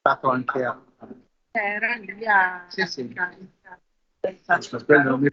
Stato anche a... Era lì a... Sì, sì. Esatto. Quello non mi-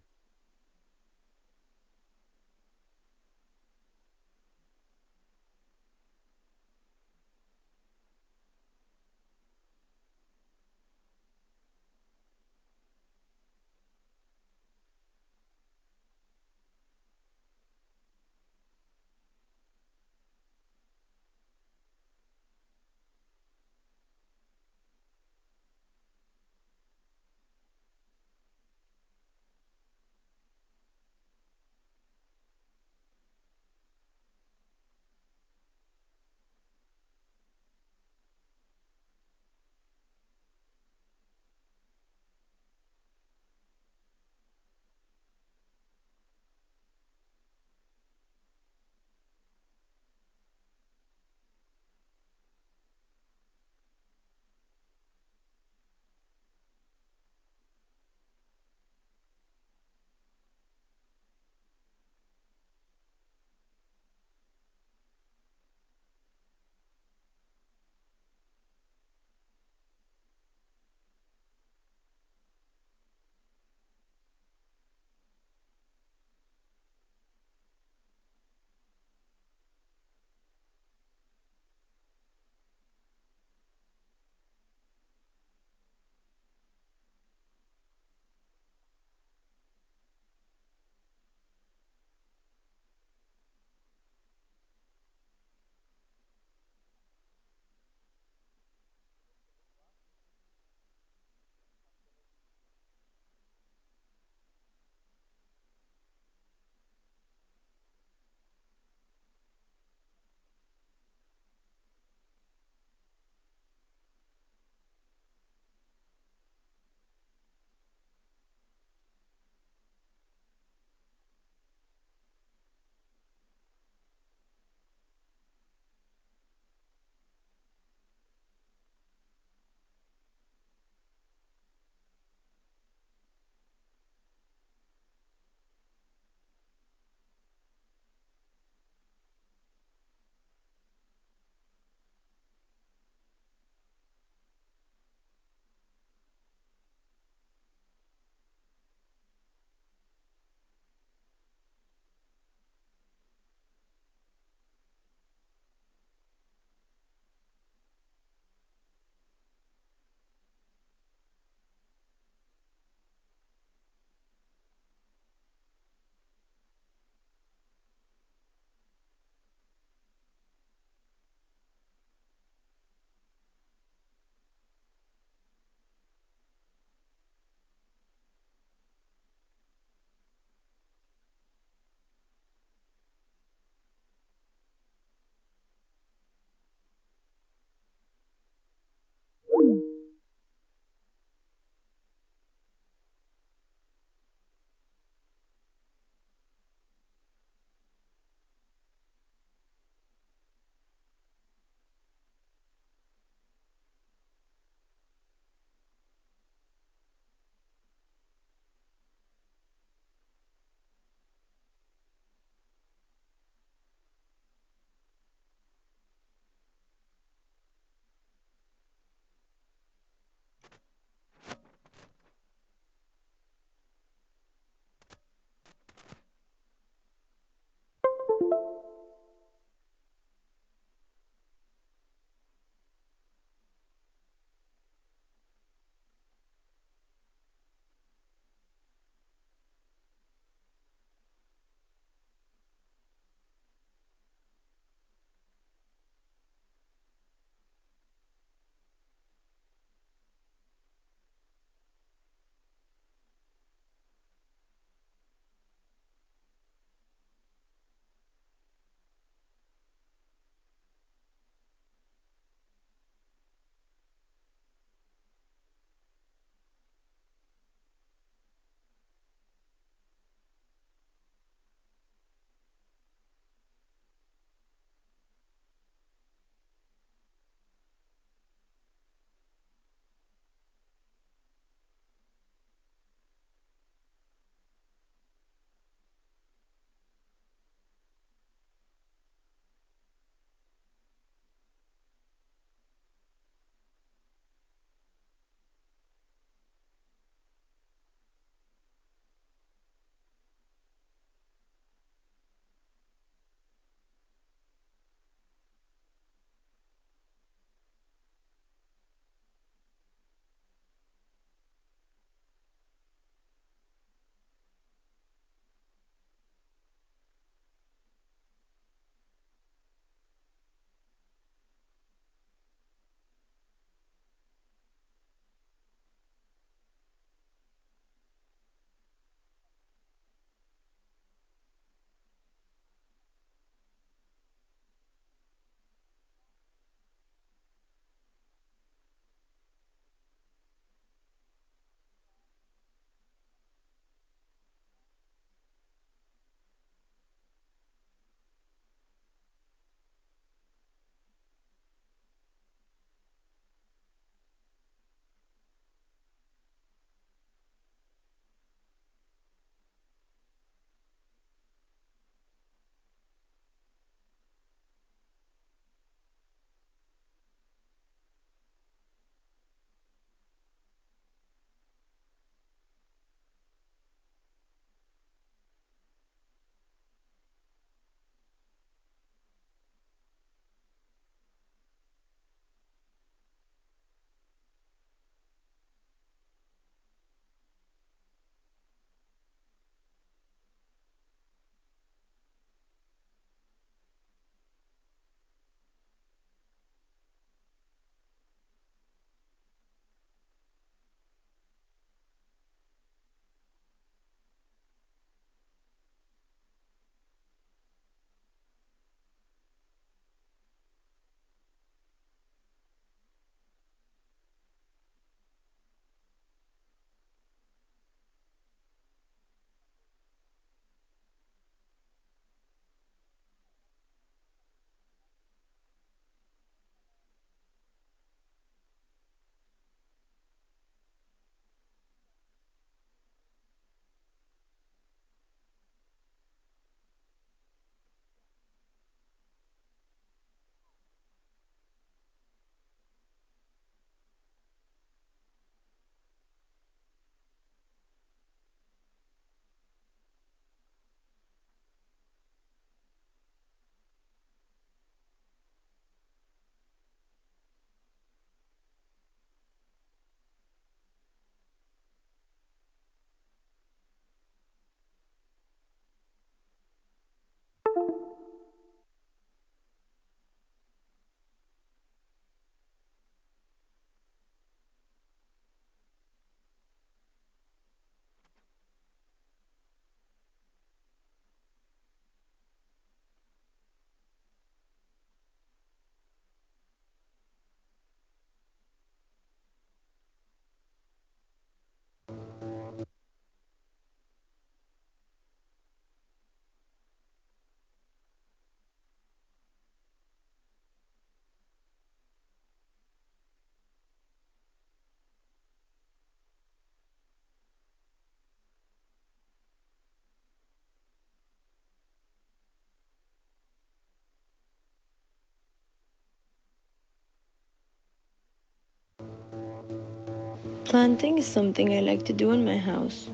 Planting is something I like to do in my house.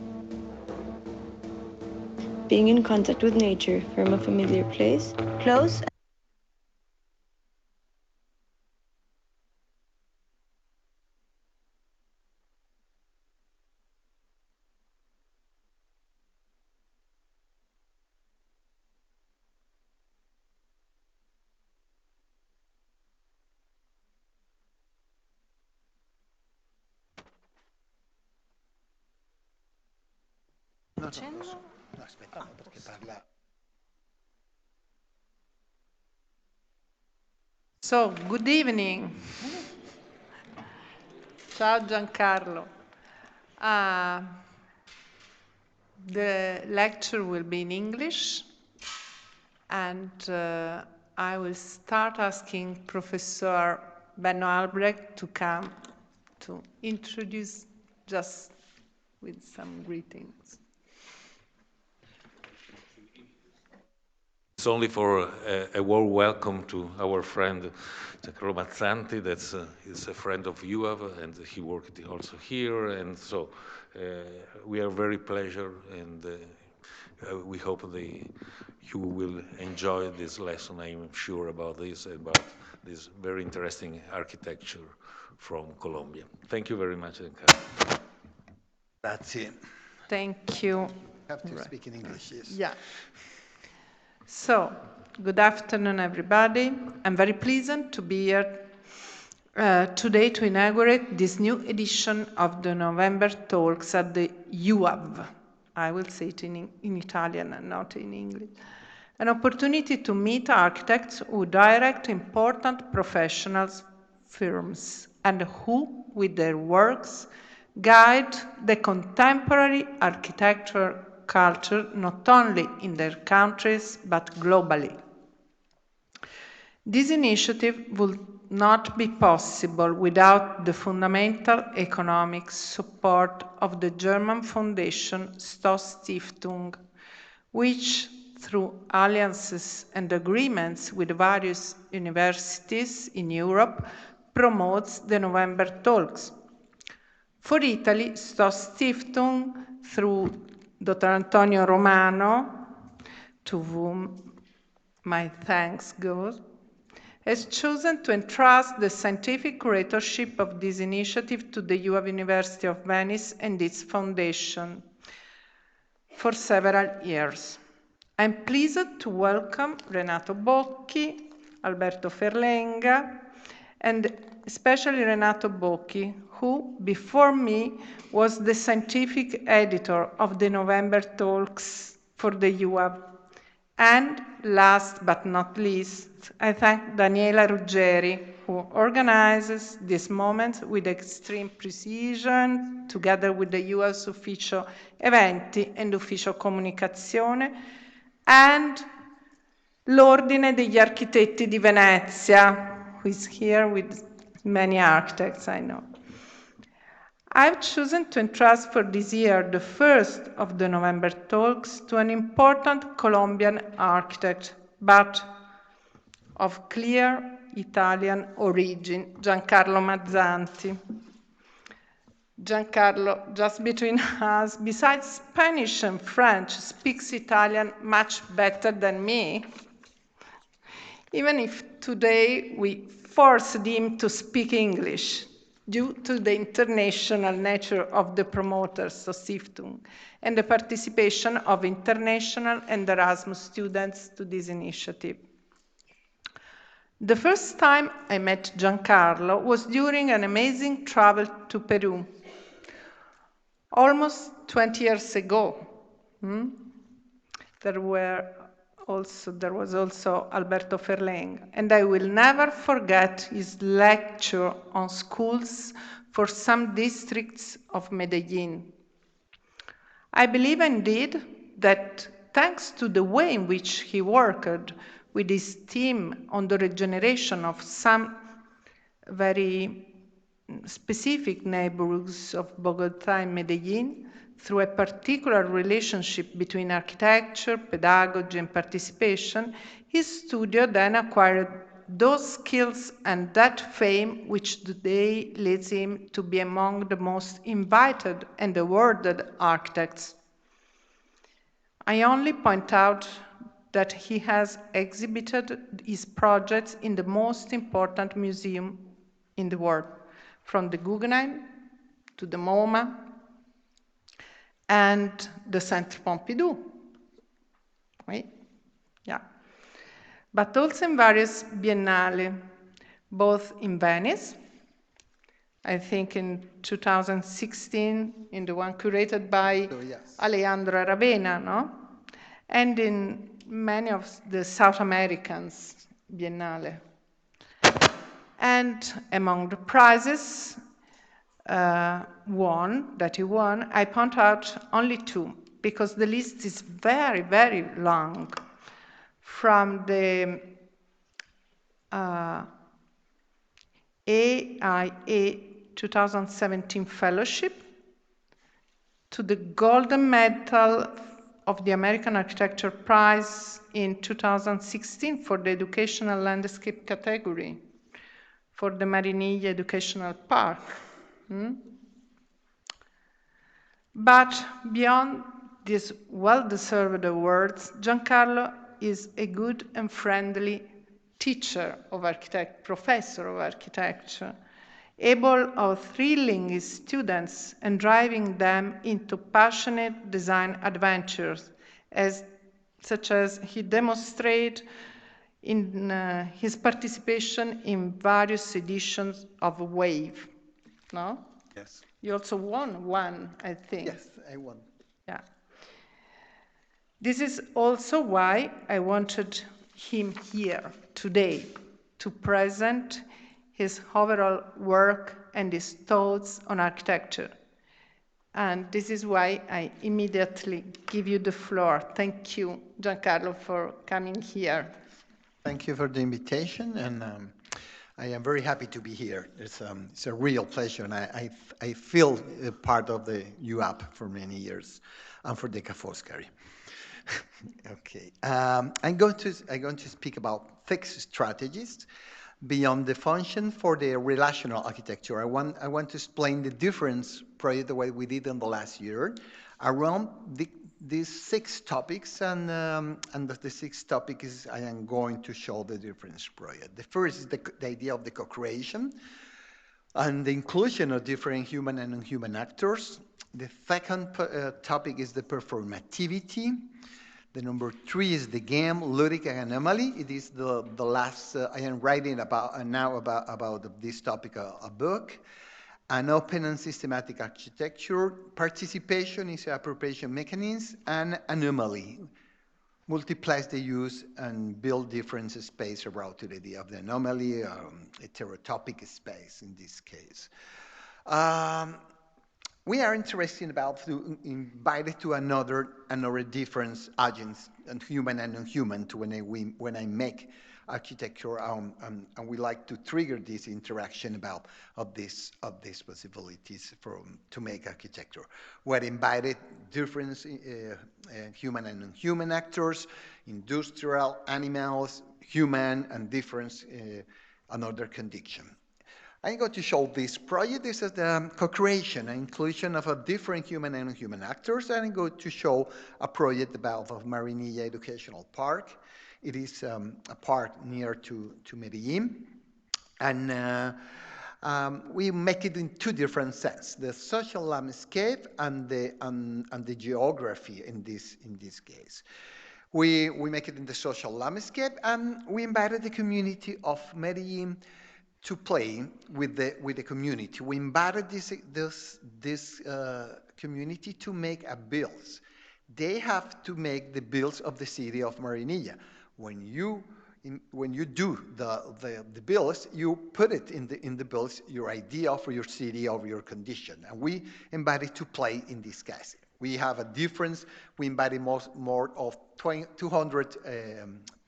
Being in contact with nature from a familiar place, close. No, aspetta, perché parla. So, good evening. Ciao Giancarlo. The lecture will be in English, and I will start asking Professor Benno Albrecht to come to introduce just with some greetings. It's only for a warm welcome to our friend Giancarlo Mazzanti. He's a friend of UAV, and he worked also here. And so we are very pleased, and we hope you will enjoy this lesson. I'm sure about this very interesting architecture from Colombia. Thank you very much, Giancarlo. Grazie. Thank you. Have to speak in English, yes. Yeah. So, good afternoon, everybody. I'm very pleased to be here today to inaugurate this new edition of the November talks at the UAV. I will say it in Italian and not in English. An opportunity to meet architects who direct important professionals firms and who, with their works, guide the contemporary architectural culture not only in their countries but globally. This initiative would not be possible without the fundamental economic support of the German foundation Sto-Stiftung, which, through alliances and agreements with various universities in Europe, promotes the November talks. For Italy, Sto-Stiftung, through Dr. Antonio Romano, to whom my thanks goes, has chosen to entrust the scientific curatorship of this initiative to the UAV University of Venice and its foundation for several years. I'm pleased to welcome Renato Bocchi, Alberto Ferlenga, and especially Renato Bocchi, who, before me, was the scientific editor of the November talks for the UAV. And last but not least, I thank Daniela Ruggeri, who organizes this moment with extreme precision, together with the US Ufficio Eventi and Ufficio Comunicazione, and l'Ordine degli Architetti di Venezia, who is here with many architects, I know. I've chosen to entrust for this year the first of the November talks to an important Colombian architect, but of clear Italian origin, Giancarlo Mazzanti. Giancarlo, just between us, besides Spanish and French, speaks Italian much better than me, even if today we forced him to speak English due to the international nature of the promoters, Sto-Stiftung, and the participation of international and Erasmus students to this initiative. The first time I met Giancarlo was during an amazing travel to Peru, almost 20 years ago. There was also Alberto Ferleng, and I will never forget his lecture on schools for some districts of Medellin. I believe indeed that thanks to the way in which he worked with his team on the regeneration of some very specific neighborhoods of Bogotá and Medellin, through a particular relationship between architecture, pedagogy, and participation, his studio then acquired those skills and that fame which today leads him to be among the most invited and awarded architects. I only point out that he has exhibited his projects in the most important museum in the world, from the Guggenheim to the MoMA and the Centre Pompidou. Right? Yeah. But also in various biennale, both in Venice, I think in 2016, in the one curated by Alejandro Aravena, no? And in many of the South Americans biennale. And among the prizes that he won, I point out only two, because the list is very, very long. From the AIA 2017 Fellowship to the Golden Medal of the American Architecture Prize in 2016 for the Educational Landscape category for the Mariniglia Educational Park. But beyond these well-deserved awards, Giancarlo is a good and friendly teacher of architecture, professor of architecture, able of thrilling his students and driving them into passionate design adventures, such as he demonstrated in his participation in various editions of Wave. No? Yes. You also won one, I think. Yes, I won. Yeah. This is also why I wanted him here today to present his overall work and his thoughts on architecture. And this is why I immediately give you the floor. Thank you, Giancarlo, for coming here. Thank you for the invitation, and I am very happy to be here. It's a real pleasure, and I feel a part of the UAP for many years, and for the Foscari. Okay, I'm going to speak about 6 strategies beyond the function for the relational architecture. I want to explain the difference project the way we did in the last year around these 6 topics, and the 6 topics I am going to show the difference project. The first is the idea of the co-creation and the inclusion of different human and non-human actors. The second topic is the performativity. The number 3 is the game, ludic and anomaly. It is the last, I am writing about now about this topic, a book. An open and systematic architecture, participation is an appropriation mechanism, and anomaly multiplies the use and build different space around the idea of the anomaly, a heterotopic space in this case. We are interested about to invite to another different agents, and human and non-human, to when I make architecture, and we like to trigger this interaction of these possibilities to make architecture. We're invited different human and non-human actors, industrial, animals, human, and different another condition. I'm going to show this project. This is the co-creation and inclusion of a different human and non-human actors, and I'm going to show a project about the Mariniglia Educational Park. It is a park near to Medellin, and we make it in 2 different senses: the social landscape and the geography. In this case, we make it in the social landscape, and we invited the community of Medellin to play with the community. We invited this community to make a bills. They have to make the bills of the city of Mariniglia. When you do the bills, you put it in the bills your idea for your city, of your condition, and we invited to play in this case. We have a difference. We invited more of 200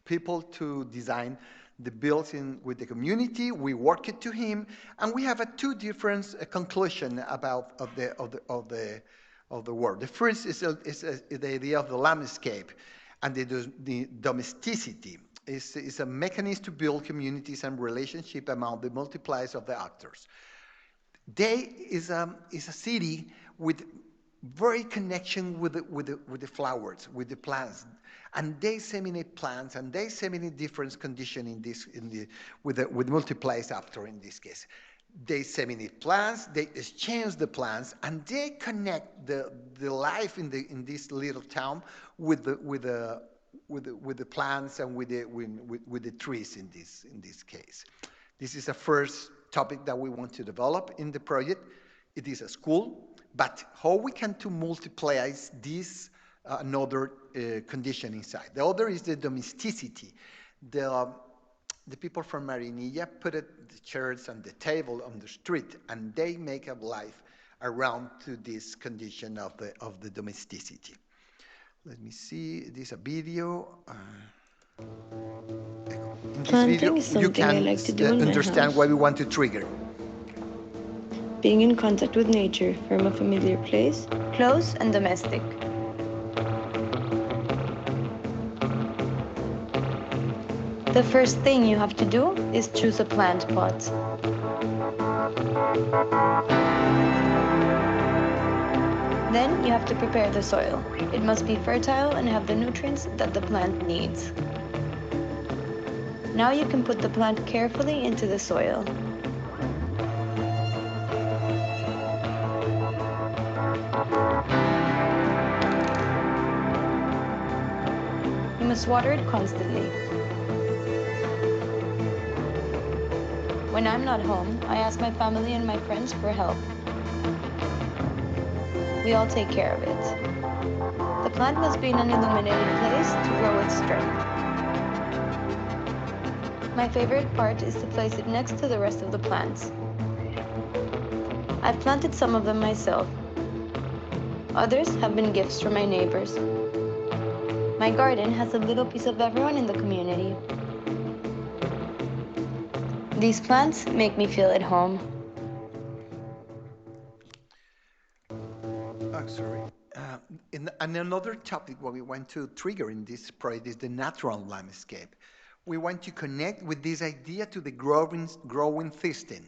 people to design the bills with the community. We work it to him, and we have 2 different conclusion about the work. The first is the idea of the landscape and the domesticity. is a mechanism to build communities and relationship among the multipliers of the actors. They is a city with very connection with the flowers, with the plants, and they disseminate plants and they disseminate different condition with multipliers after in this case. They disseminate plants, they exchange the plants, and they connect the life in this little town with the plants and with the trees in this case. This is a first topic that we want to develop in the project. It is a school, but how we can to multiply this another condition inside. The other is the domesticity. The people from Marinilla put the chairs and the table on the street, and they make a life around to this condition of the domesticity. Let me see. This is a video. In this video, Planting is something I like to do in my understand house. what we want to trigger. Being in contact with nature from a familiar place, Close and domestic. The first thing you have to do is choose a plant pot. Then you have to prepare the soil. It must be fertile and have the nutrients that the plant needs. Now you can put the plant carefully into the soil. You must water it constantly. When I'm not home, I ask my family and my friends for help. We all take care of it. The plant must be in an illuminated place to grow with strength. My favorite part is to place it next to the rest of the plants. I've planted some of them myself. Others have been gifts from my neighbors. My garden has a little piece of everyone in the community. These plants make me feel at home. Sorry. And another topic what we want to trigger in this project is the natural landscape. We want to connect with this idea to the growing system,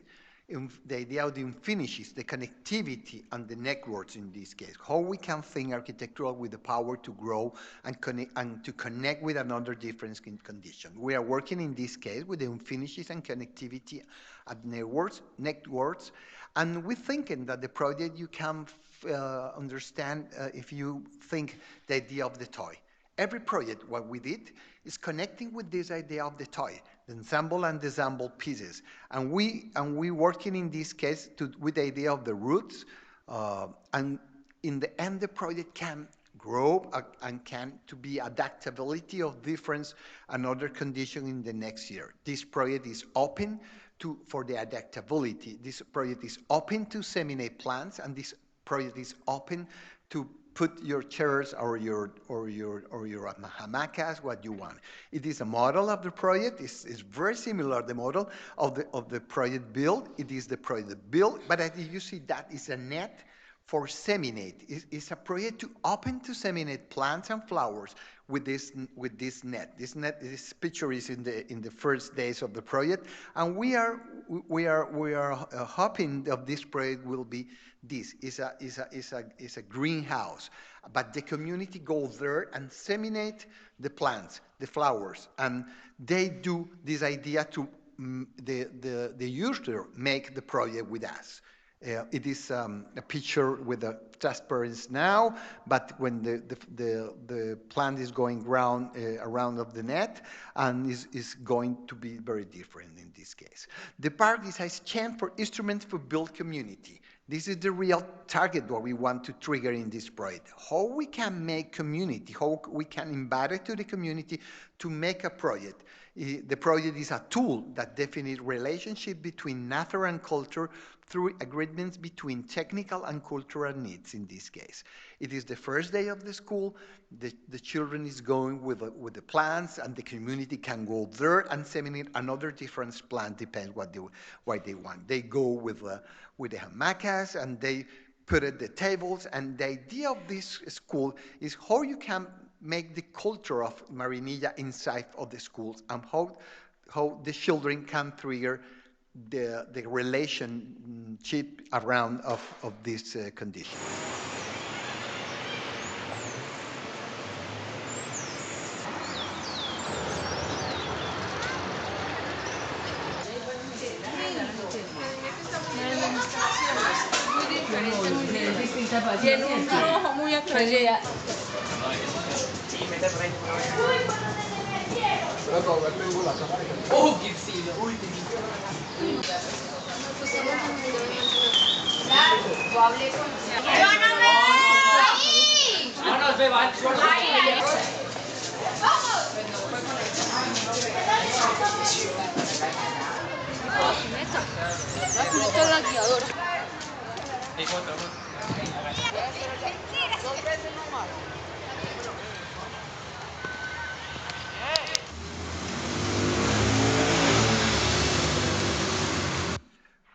the idea of the finishes, the connectivity and the networks in this case. How we can think architectural with the power to grow and to connect with another different condition. We are working in this case with the finishes and connectivity at networks, and we're thinking that the project you can understand if you think the idea of the toy. Every project, what we did, is connecting with this idea of the toy, the ensemble and disassemble pieces. And we working in this case with the idea of the roots, and in the end, the project can grow and can to be adaptability of difference and other condition in the next year. This project is open for the adaptability. This project is open to disseminate plants, and this project is open to put your chairs or your hamacas, what you want. It is a model of the project. It's very similar the model of the project build. It is the project build, but as you see, that is a net for seminate. It's a project to open to seminate plants and flowers with this net. This picture is in the first days of the project, and we are hoping of this project will be this is a greenhouse, but the community goes there and seminate the plants, the flowers, and they do this idea to the user make the project with us. It is a picture with the transparency now, but when the plant is going around of the net, and is going to be very different in this case. The park is a chance for instruments for build community. This is the real target what we want to trigger in this project. How we can make community, how we can invite it to the community to make a project. The project is a tool that defines relationship between nature and culture through agreements between technical and cultural needs in this case. It is the first day of the school. The children is going with the plants, and the community can go there and seminate another different plant, depends what they want. They go with the hamacas, and they put it the tables, and the idea of this school is how you can make the culture of Marinilla inside of the schools, and how the children can trigger the relationship around of this condition. Tiene un rojo muy atrayente.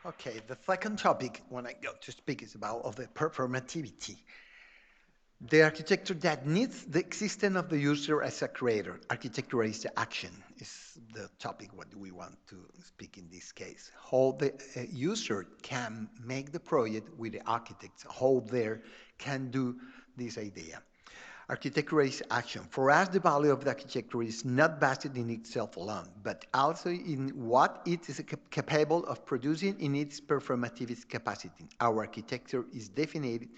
Okay, the second topic when I go to speak is about of the performativity. The architecture that needs the existence of the user as a creator. Architecture is the action, is the topic what we want to speak in this case. How the user can make the project with the architects, how they can do this idea. Architecture is action. For us, the value of the architecture is not based in itself alone, but also in what it is capable of producing in its performative capacity. Our architecture is defined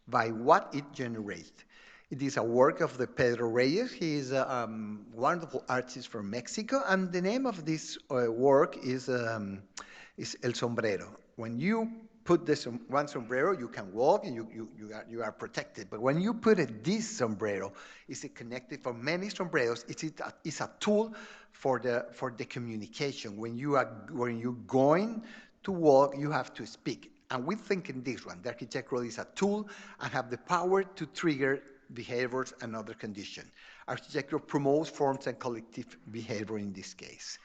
by what it generates. It is a work of the Pedro Reyes. He is a wonderful artist from Mexico, and the name of this work is El Sombrero. When you put this one sombrero, you can walk and you are protected. But when you put this sombrero, it's connected for many sombreros. It's a tool for the communication. When you're going to walk, you have to speak. And we think in this one, the architecture is a tool and have the power to trigger behaviors and other conditions. Architecture promotes forms and collective behavior in this case.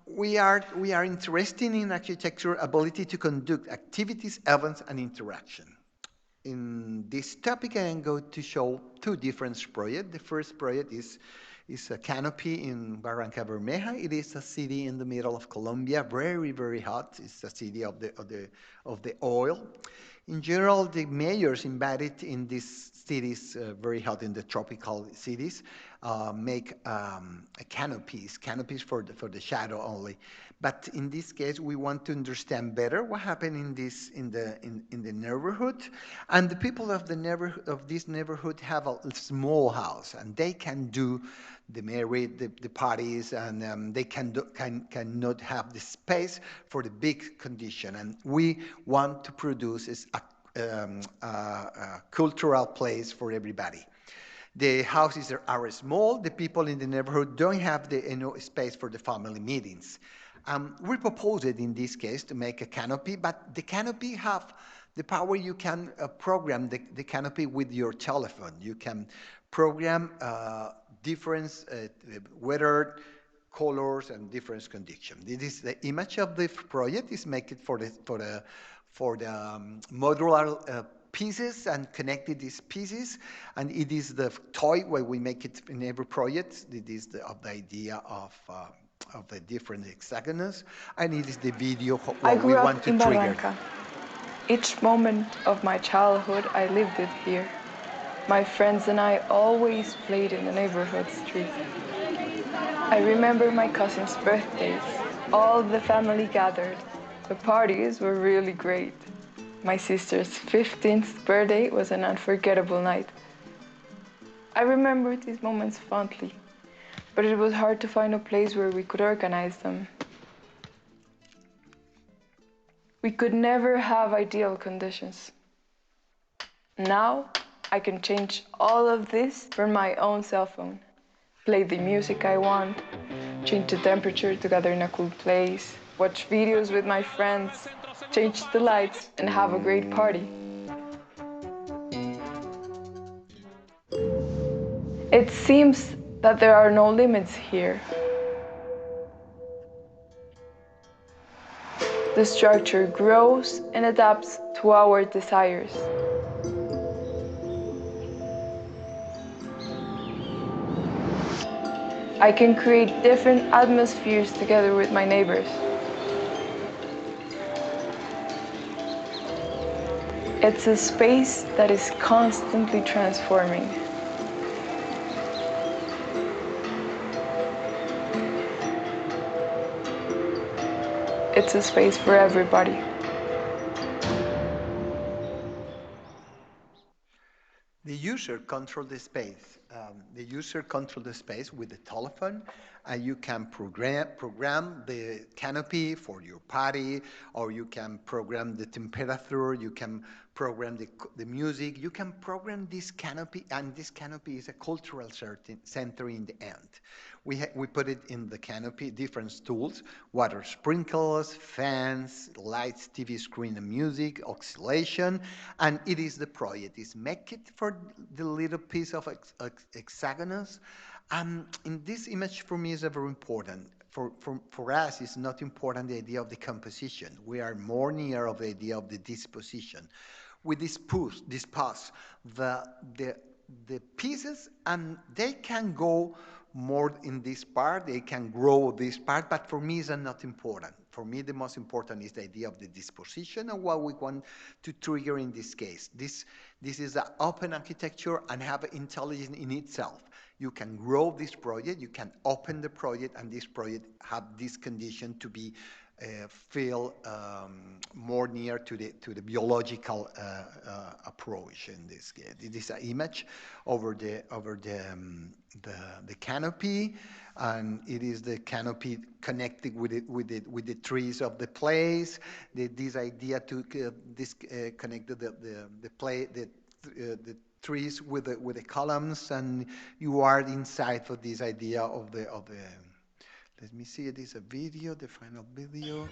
We are interested in architecture ability to conduct activities, events, and interaction. In this topic, I am going to show two different projects. The first project is a canopy in Barranca Bermeja. It is a city in the middle of Colombia, very, very hot. It's a city of the oil. In general, the mayors invited in these cities, very hot in the tropical cities, make canopies for the shadow only. But in this case, we want to understand better what happened in the neighborhood, and the people of this neighborhood have a small house, and they can do the parties, and they cannot have the space for the big condition. And we want to produce a cultural place for everybody. The houses are small. The people in the neighborhood don't have enough space for the family meetings. We proposed in this case to make a canopy, but the canopy have the power. You can program the canopy with your telephone. You can program different weather, colors, and different conditions. This is the image of the project. Is make it for the modular pieces and connected these pieces, and it is the toy where we make it in every project. It is the idea of the different hexagonals, and it is the video what we want to trigger. I grew up in Barranca. Each moment of my childhood, I lived it here. My friends and I always played in the neighborhood street. I remember my cousins' birthdays. All the family gathered. The parties were really great. My sister's 15th birthday was an unforgettable night. I remember these moments fondly, but it was hard to find a place where we could organize them. We could never have ideal conditions. Now, I can change all of this from my own cell phone. Play the music I want, change the temperature to gather in a cool place, watch videos with my friends, change the lights, and have a great party. It seems that there are no limits here. The structure grows and adapts to our desires. I can create different atmospheres together with my neighbors. It's a space that is constantly transforming. It's a space for everybody. The user controls the space. The user controls the space with the telephone, and you can program the canopy for your party, or you can program the temperature, you can program the music, you can program this canopy, and this canopy is a cultural center in the end. We put it in the canopy, different tools, water sprinkles, fans, lights, TV screen and music, oscillation, and it is the project. Is make it for the little piece of hexagonals. In this image for me is very important. For us, it's not important the idea of the composition. We are more near of the idea of the disposition. With this pass, the pieces, and they can go more in this part, they can grow this part, but for me it's not important. For me, the most important is the idea of the disposition and what we want to trigger in this case. This is an open architecture and have intelligence in itself. You can grow this project, you can open the project, and this project have this condition to be feel more near to the biological approach in this case. It is an image over the canopy, and it is the canopy connected with the trees of the place. This idea to connect the trees with the columns, and you are inside for this idea of the. Let me see, it is a video, the final video.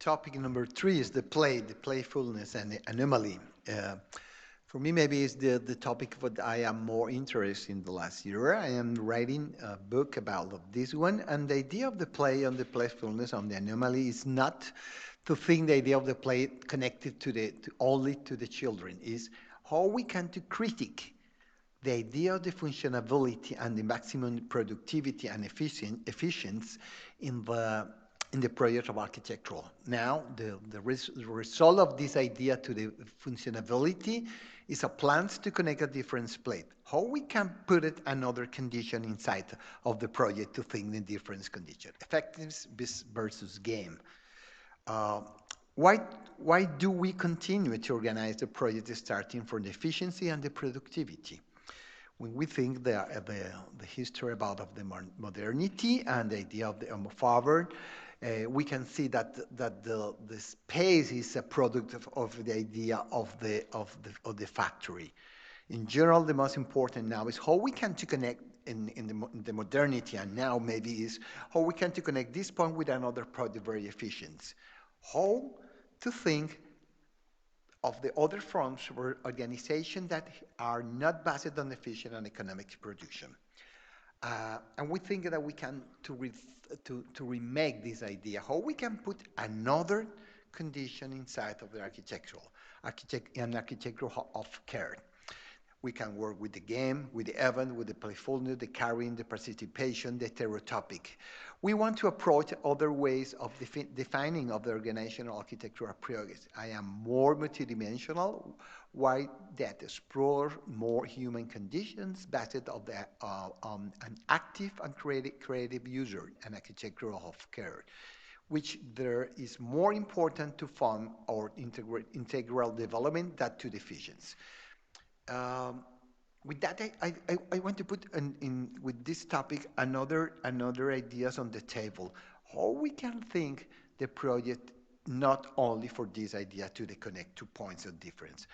topic number 3 is the play, the playfulness and the anomaly. For me, maybe it's the topic that I am more interested in the last year. I am writing a book about this one, and the idea of the play on the playfulness, on the anomaly, is not to think the idea of the play connected only to the children. Is how we can to critique the idea of the functionality and the maximum productivity and efficiency in the project of architectural. Now, the result of this idea to the functionality is a plan to connect a different plate. How we can put it another condition inside of the project to think the different condition. Effectiveness versus game. Why do we continue to organize the project starting from the efficiency and the productivity? When we think the history about of the modernity and the idea of the forward, we can see that the space is a product of the idea of the factory. In general, the most important now is how we can to connect in the modernity, and now maybe is how we can to connect this point with another project very efficient. How to think of the other forms of organization that are not based on efficient and economic production. And we think that we can to remake this idea, how we can put another condition inside of the architectural of care. We can work with the game, with the event, with the playfulness, the carrying, the participation, the stereotypic. We want to approach other ways of defining of the organizational architectural projects. I am more multidimensional, why that explore more human conditions based on an active and creative user and architectural of care, which there is more important to fund our integral development than to the efficiency. With that, I want to put with this topic another ideas on the table. How we can think the project not only for this idea to connect 2 points of difference.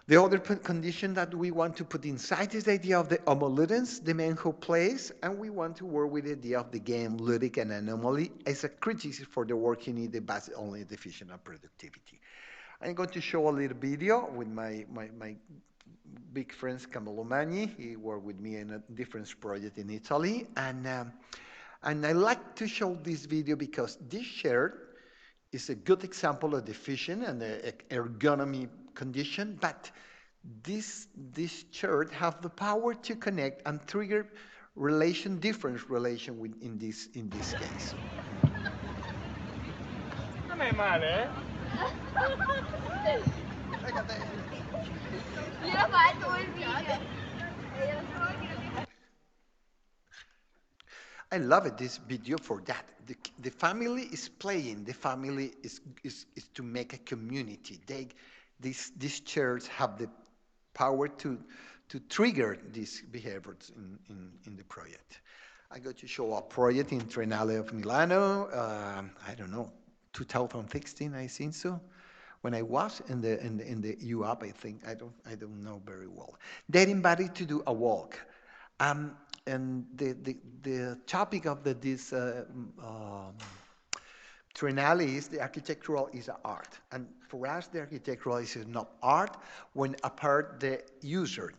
The other condition that we want to put inside is the idea of the homoludens, the man who plays, and we want to work with the idea of the game, ludic and anomaly, as a criticism for the work in the base only the efficient and productivity. I'm going to show a little video with my big friend Camillo Magni. He worked with me in a different project in Italy, and I like to show this video because this shirt is a good example of the efficient and the ergonomy condition, but this shirt have the power to connect and trigger different relation in this case. Non è male, eh? I love it, this video for that. The family is playing. The family is to make a community. These chairs have the power to trigger these behaviors in the project. I got to show a project in Triennale of Milano. I don't know, 2016, I think so. When I was in the UAP, I think I don't know very well. They invited to do a walk, and the topic of this Triennale is the architectural is art, and for us the architectural is not art when apart the user.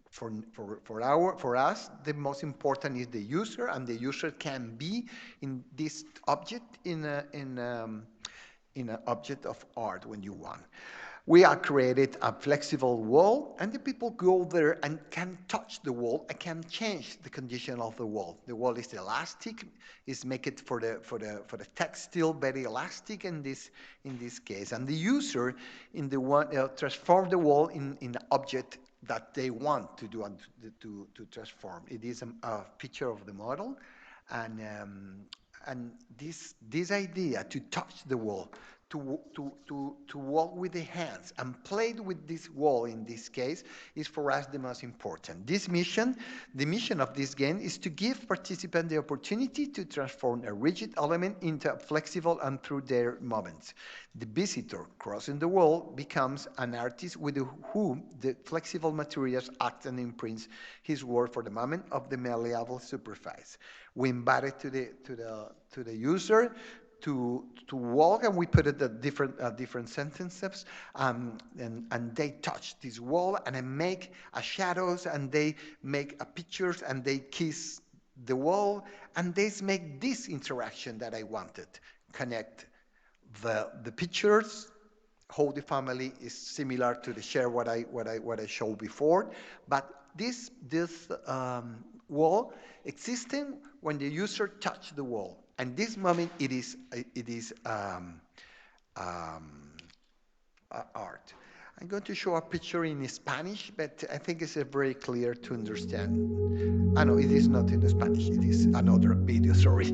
For us, the most important is the user, and the user can be in this object in an object of art when you want. We have created a flexible wall, and the people go there and can touch the wall and can change the condition of the wall. The wall is elastic, is make it for the textile very elastic in this case, and the user in the one transform the wall in an object that they want to do and to transform. It is a picture of the model, and this idea to touch the wall, to walk with the hands and play with this wall in this case is for us the most important. The mission of this game is to give participants the opportunity to transform a rigid element into flexible and through their moments. The visitor crossing the wall becomes an artist with whom the flexible materials act and imprints his work for the moment of the malleable superficie. We invite it to the user to walk, and we put it at different sentences, and they touch this wall, and I make shadows, and they make pictures, and they kiss the wall, and they make this interaction that I wanted. Connect the pictures, how the family is similar to the share what I showed before, but this wall existing when the user touch the wall, and this moment it is art. I'm going to show a picture in Spanish, but I think it's very clear to understand. Ah, no, it is not in Spanish. It is another video. Sorry.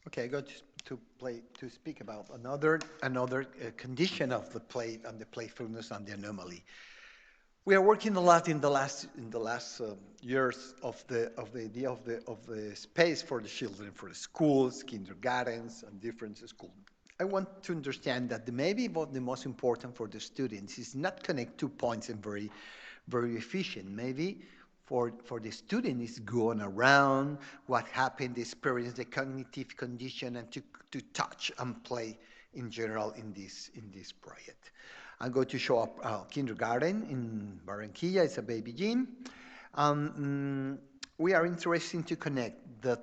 Okay, I got to speak about another condition of the play and the playfulness and the anomaly. We are working a lot in the last years of the idea of the space for the children, for the schools, kindergartens, and different schools. I want to understand that maybe what the most important for the students is not connect 2 points and very efficient. Maybe for the student is going around what happened, the experience, the cognitive condition, and to touch and play in general in this project. I'm going to show up kindergarten in Barranquilla. It's a baby gym. We are interested to connect the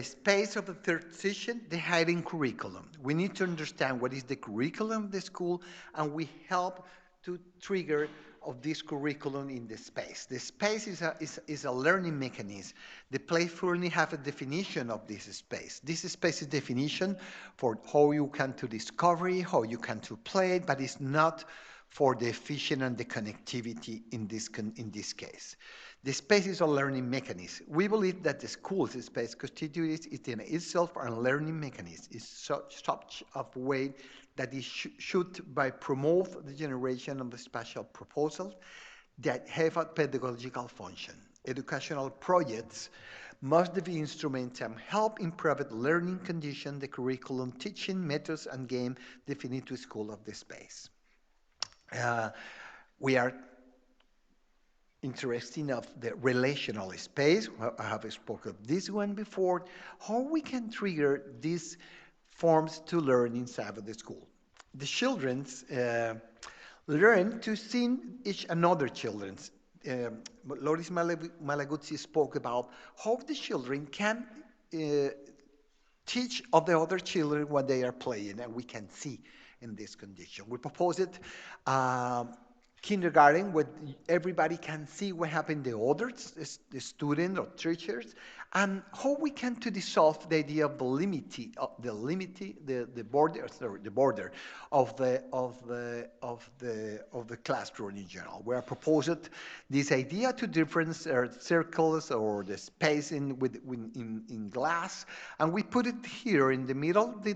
space of the third session, the hidden curriculum. We need to understand what is the curriculum of the school, and we help to trigger of this curriculum in the space. The space is a learning mechanism. The playfulness have a definition of this space. This space is definition for how you can to discover, how you can to play, but it's not for the efficient and the connectivity in this case. The space is a learning mechanism. We believe that the school's space constitutes it in itself a learning mechanism. It's such a way that it should by promote the generation of the spatial proposals that have a pedagogical function. Educational projects must be instruments and help improve learning conditions, the curriculum, teaching methods, and game defined to school of the space. We are interested of the relational space. I have spoken of this one before. How we can trigger these forms to learn inside of the school. The children learn to see each another children's. Loris Malaguzzi spoke about how the children can teach of the other children what they are playing, and we can see in this condition. We proposed kindergarten where everybody can see what happened to the others, the students or teachers, and how we can to dissolve the idea of the border of the classroom in general. We have proposed this idea to different circles or the space in glass, and we put it here in the middle, the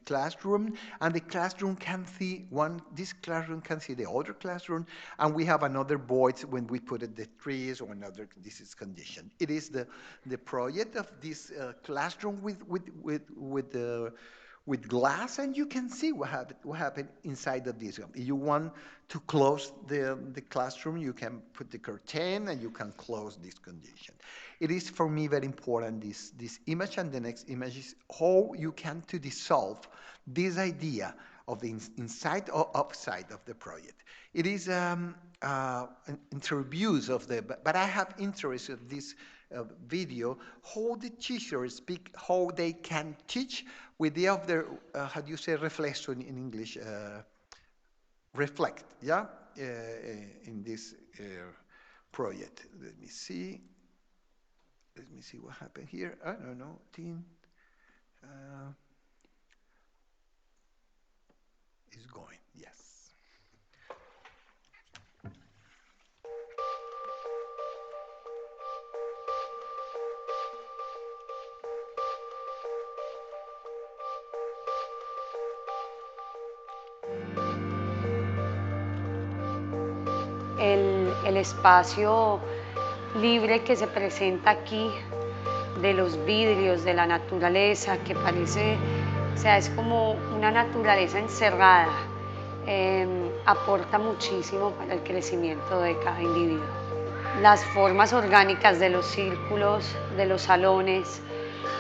classroom, and the classroom can see this classroom can see the other classroom, and we have another void when we put it the trees or another. This is condition. It is the project of this classroom with glass, and you can see what happened inside of this. If you want to close the classroom, you can put the curtain and you can close this condition. It is for me very important, this image, and the next image is how you can to dissolve this idea of the inside or outside of the project. It is interviews of but I have interest in this video, how the teachers speak, how they can teach with the other, how do you say reflection in English? Reflect, yeah, in this project. Let me see what happened here. I don't know, is going, yes. El espacio libre que se presenta aquí, de los vidrios, de la naturaleza, que parece, o sea, es como una naturaleza encerrada, aporta muchísimo para el crecimiento de cada individuo. Las formas orgánicas de los círculos, de los salones,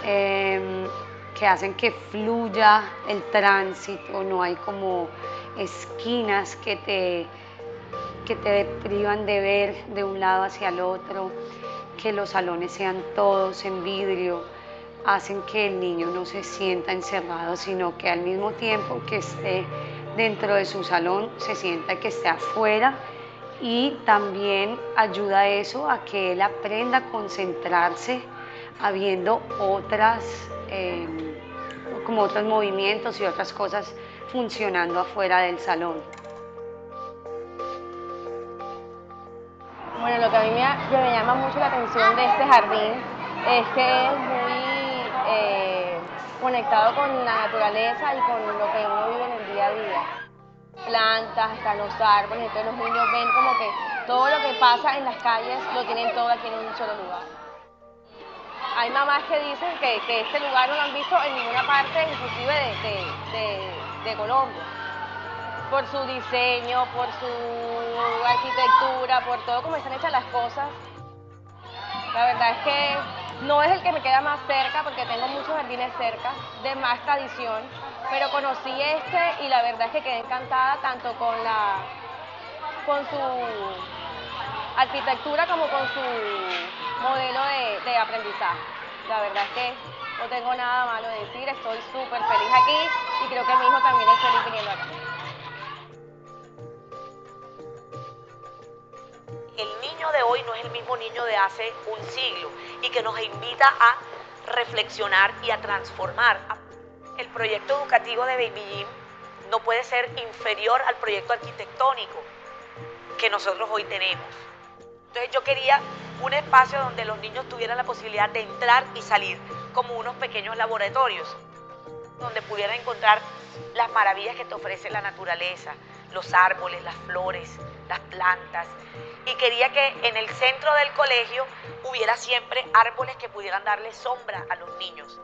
que hacen que fluya el tránsito, no hay como esquinas que te privan de ver de un lado hacia el otro, que los salones sean todos en vidrio, hacen que el niño no se sienta encerrado, sino que al mismo tiempo que esté dentro de su salón, se sienta que esté afuera, y también ayuda eso a que él aprenda a concentrarse habiendo como otros movimientos y otras cosas funcionando afuera del salón. Bueno, lo que a mí me llama mucho la atención de este jardín es que es muy conectado con la naturaleza y con lo que uno vive en el día a día. Plantas, hasta los árboles, entonces los niños ven como que todo lo que pasa en las calles lo tienen todo aquí en un solo lugar. Hay mamás que dicen que este lugar no lo han visto en ninguna parte, inclusive de Colombia, por su diseño, por su arquitectura, por todo como están hechas las cosas. La verdad es que no es el que me queda más cerca, porque tengo muchos jardines cerca, de más tradición, pero conocí este y la verdad es que quedé encantada tanto con su arquitectura como con su modelo de aprendizaje. La verdad es que no tengo nada malo de decir, estoy súper feliz aquí y creo que mi hijo también es feliz viniendo acá. El niño de hoy no es el mismo niño de hace un siglo y que nos invita a reflexionar y a transformar. El proyecto educativo de Baby Jim no puede ser inferior al proyecto arquitectónico que nosotros hoy tenemos. Entonces yo quería un espacio donde los niños tuvieran la posibilidad de entrar y salir, como unos pequeños laboratorios, donde pudieran encontrar las maravillas que te ofrece la naturaleza, los árboles, las flores, las plantas. Y quería que en el centro del colegio hubiera siempre árboles que pudieran darle sombra a los niños.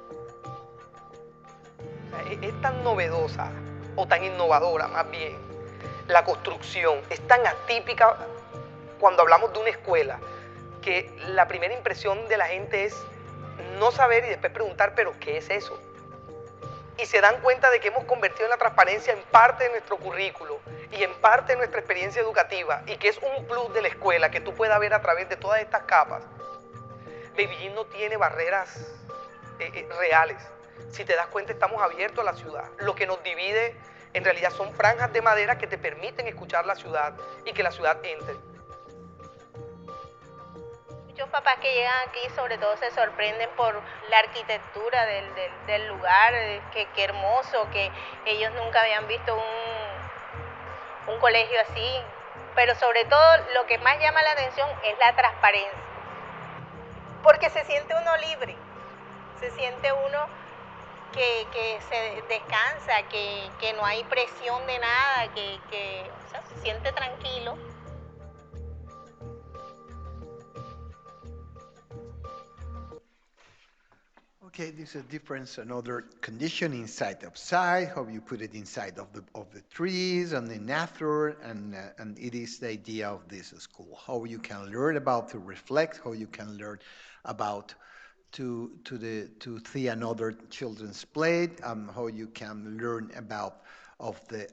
Es tan novedosa o tan innovadora más bien la construcción, es tan atípica cuando hablamos de una escuela, que la primera impresión de la gente es no saber y después preguntar, ¿pero qué es eso? Y se dan cuenta de que hemos convertido en la transparencia en parte de nuestro currículo y en parte de nuestra experiencia educativa, y que es un plus de la escuela que tú puedas ver a través de todas estas capas. Baby Jim no tiene barreras reales. Si te das cuenta, estamos abiertos a la ciudad. Lo que nos divide en realidad son franjas de madera que te permiten escuchar la ciudad y que la ciudad entre. Muchos papás que llegan aquí sobre todo se sorprenden por la arquitectura del lugar, qué hermoso, que ellos nunca habían visto un colegio así, pero sobre todo lo que más llama la atención es la transparencia, porque se siente uno libre, se siente uno que se descansa, que no hay presión de nada, o sea, se siente tranquilo. Okay, there's a difference, another condition inside outside, how you put it inside of the trees and the nature, and it is the idea of this school, how you can learn about to reflect, how you can learn about to see another children's play, how you can learn about of the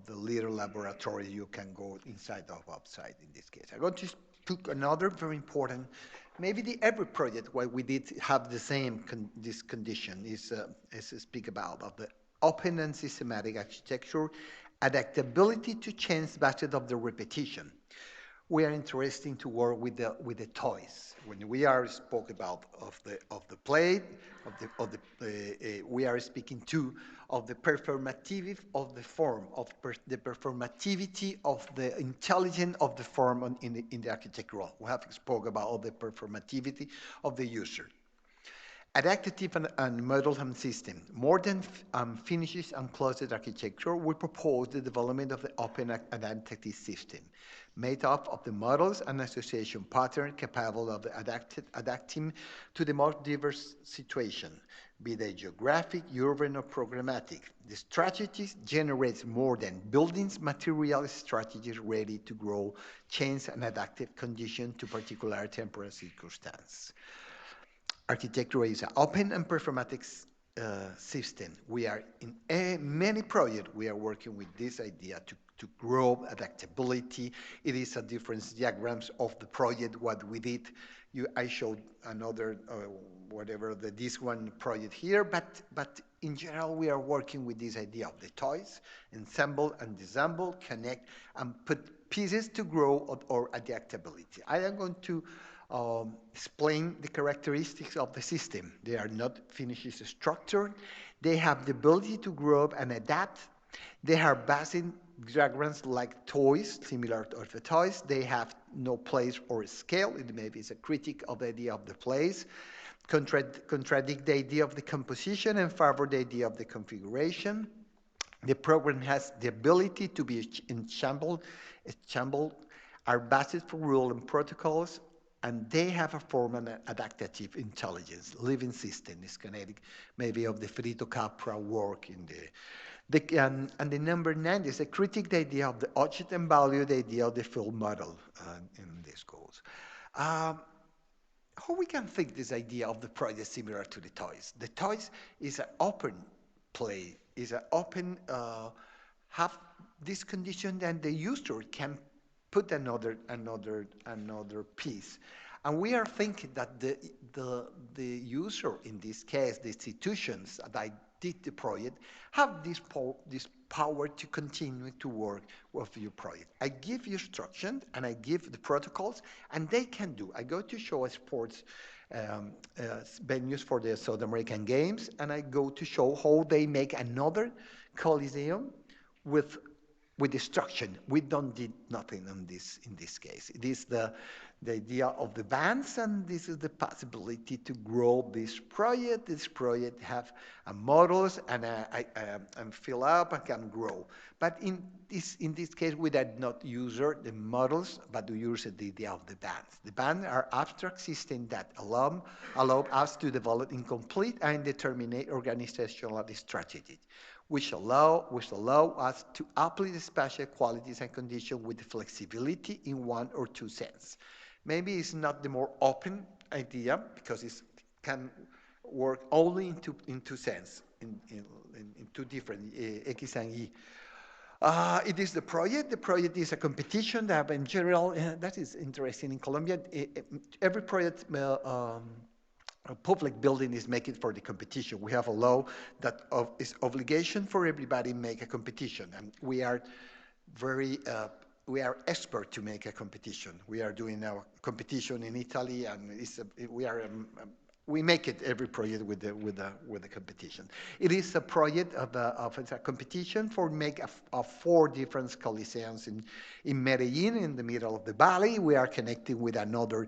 little laboratory you can go inside or outside in this case. I'm going to took another very important, maybe the every project where we did have the same this condition is speak about of the open and systematic architecture, adaptability to change based of the repetition. We are interested to work with the toys. When we are spoke about of the play, we are speaking too of the performative of the form, of the performativity of the intelligence of the form in the architectural. We have spoke about all the performativity of the user. Adaptive and model and system. More than finishes and closed architecture, we propose the development of the open adaptive system, made up of the models and association pattern capable of adapting to the most diverse situation, be they geographic, urban, or programmatic. The strategies generate more than buildings, material strategies ready to grow, change, and adaptive condition to particular temporal circumstance. Architecture is an open and performatic system. We are in many projects, we are working with this idea to grow adaptability. It is a different diagrams of the project, what we did. I showed another, this one project here, but in general, we are working with this idea of the toys, ensemble and disassemble, connect, and put pieces to grow or adaptability. I am going to explain the characteristics of the system. They are not finished structured. They have the ability to grow and adapt. They have basic diagrams like toys, similar to the toys. They have no place or scale. It maybe is a critique of the idea of the place. Contradict the idea of the composition and favor the idea of the configuration. The program has the ability to be ensembled, are based for rules and protocols, and they have a form of adaptive intelligence, living system, is kinetic, maybe of the Frito Capra work in and the number 9 is a critique the idea of the object and value, the idea of the field model in this goes. How we can think this idea of the project similar to the toys? The toys is an open play, is an open, have this condition that the user can put another piece. And we are thinking that the user, in this case, the institutions that did the project, have this power to continue to work with your project. I give you instructions and I give the protocols, and they can do. I go to show a sports venues for the South American Games, and I go to show how they make another Coliseum with instruction. We don't did nothing in this case. It is the idea of the bands, and this is the possibility to grow this project. This project have models and fill up and can grow. But in this case, we did not use the models, but we use the idea of the bands. The bands are abstract systems that allow us to develop incomplete and indeterminate organizational strategies, which allow us to apply the spatial qualities and conditions with flexibility in one or two sense. Maybe it's not the more open idea because it can work only in two sense, in two different X and Y. It is the project. The project is a competition that in general, that is interesting in Colombia. Every project a public building is making for the competition. We have a law that is obligation for everybody make a competition, and we are very we are expert to make a competition. We are doing a competition in Italy, and we make it every project with the competition. It is a project it's a competition for make of 4 different coliseums in Medellin, in the middle of the valley. We are connecting with another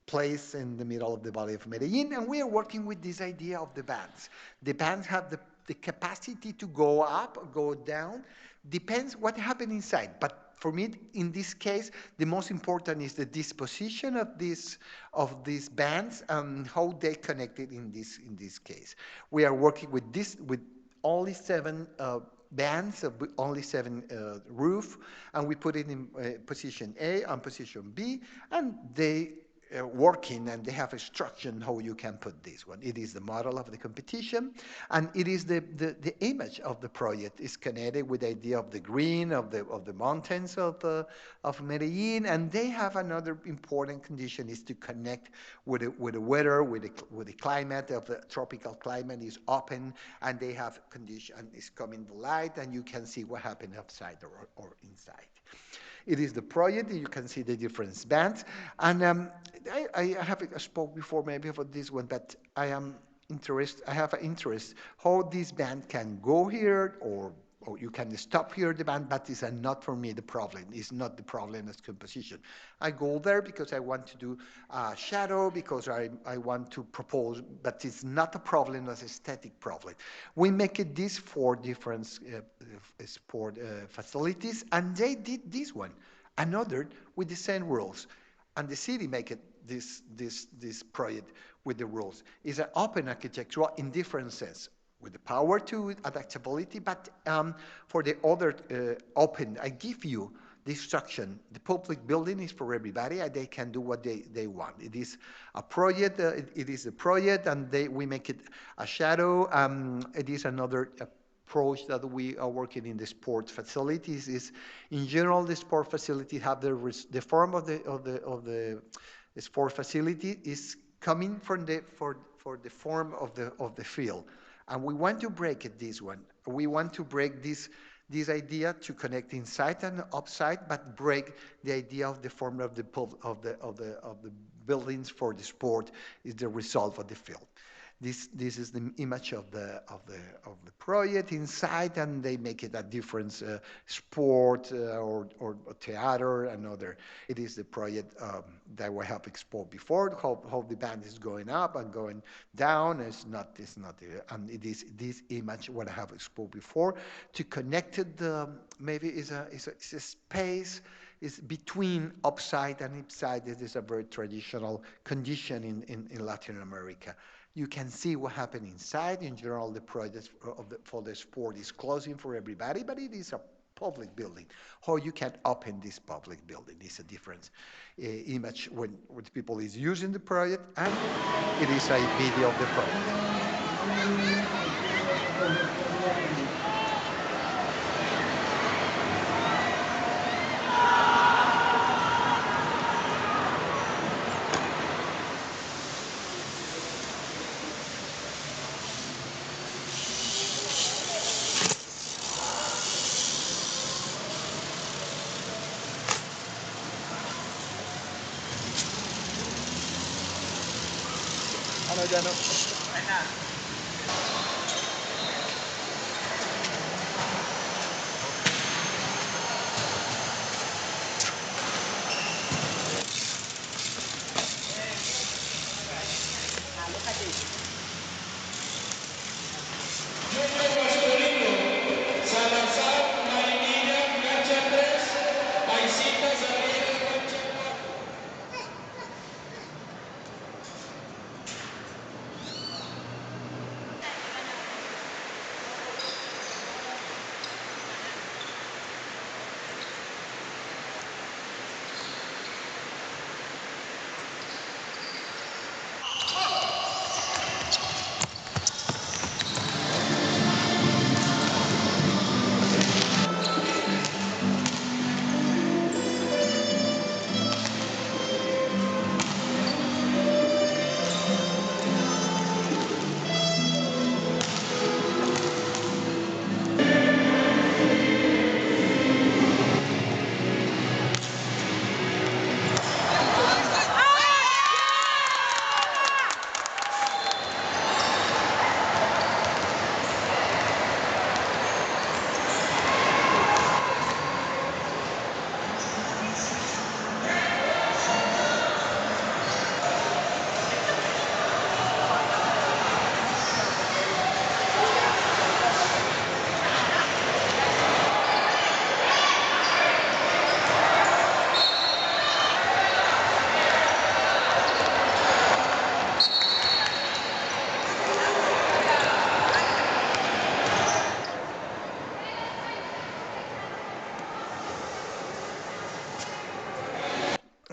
place in the middle of the valley of Medellin, and we are working with this idea of the bands. The bands have the capacity to go up, go down, depends what happens inside. But for me, in this case, the most important is the disposition of these bands and how they connected in this case. We are working with only 7 bands, only 7 roof, and we put it in position A and position B, and they working, and they have instruction how you can put this one. It is the model of the competition, and it is the image of the project is connected with the idea of the green of the mountains of Medellin, and they have another important condition is to connect with the weather, with the climate of the tropical climate is open, and they have condition is coming the light, and you can see what happened outside or inside. It is the project. You can see the different bands. And I have spoke before maybe about this one, but I have an interest how this band can go here or you can stop here the band, but it's not for me the problem. It's not the problem as composition. I go there because I want to do a shadow, because I want to propose, but it's not a problem as aesthetic problem. We make it these 4 different sport facilities, and they did this one, another with the same rules, and the city make it this project with the rules. It's an open architecture in different sense, with the power to adaptability, but for the other open, I give you the instruction. The public building is for everybody, and they can do what they want. It is a project. It is a project, and we make it a shadow. It is another approach that we are working in the sport facilities. Is in general the sport facility have the form of the sport facility is coming from for the form of the field. And we want to break it this one. We want to break this idea to connect inside and outside, but break the idea of the form of the buildings for the sport is the result of the field. This is the image of the project inside, and they make it a different sport or theater and other. It is the project that we have exposed before. How the band is going up and going down. It's not and it is this image what I have exposed before to connect it. Maybe is a space. Is between upside and inside. This is a very traditional condition in Latin America. You can see what happened inside. In general, the project for the sport is closing for everybody, but it is a public building. How you can open this public building is a different image when people is using the project, and it is a video of the project. Ya no.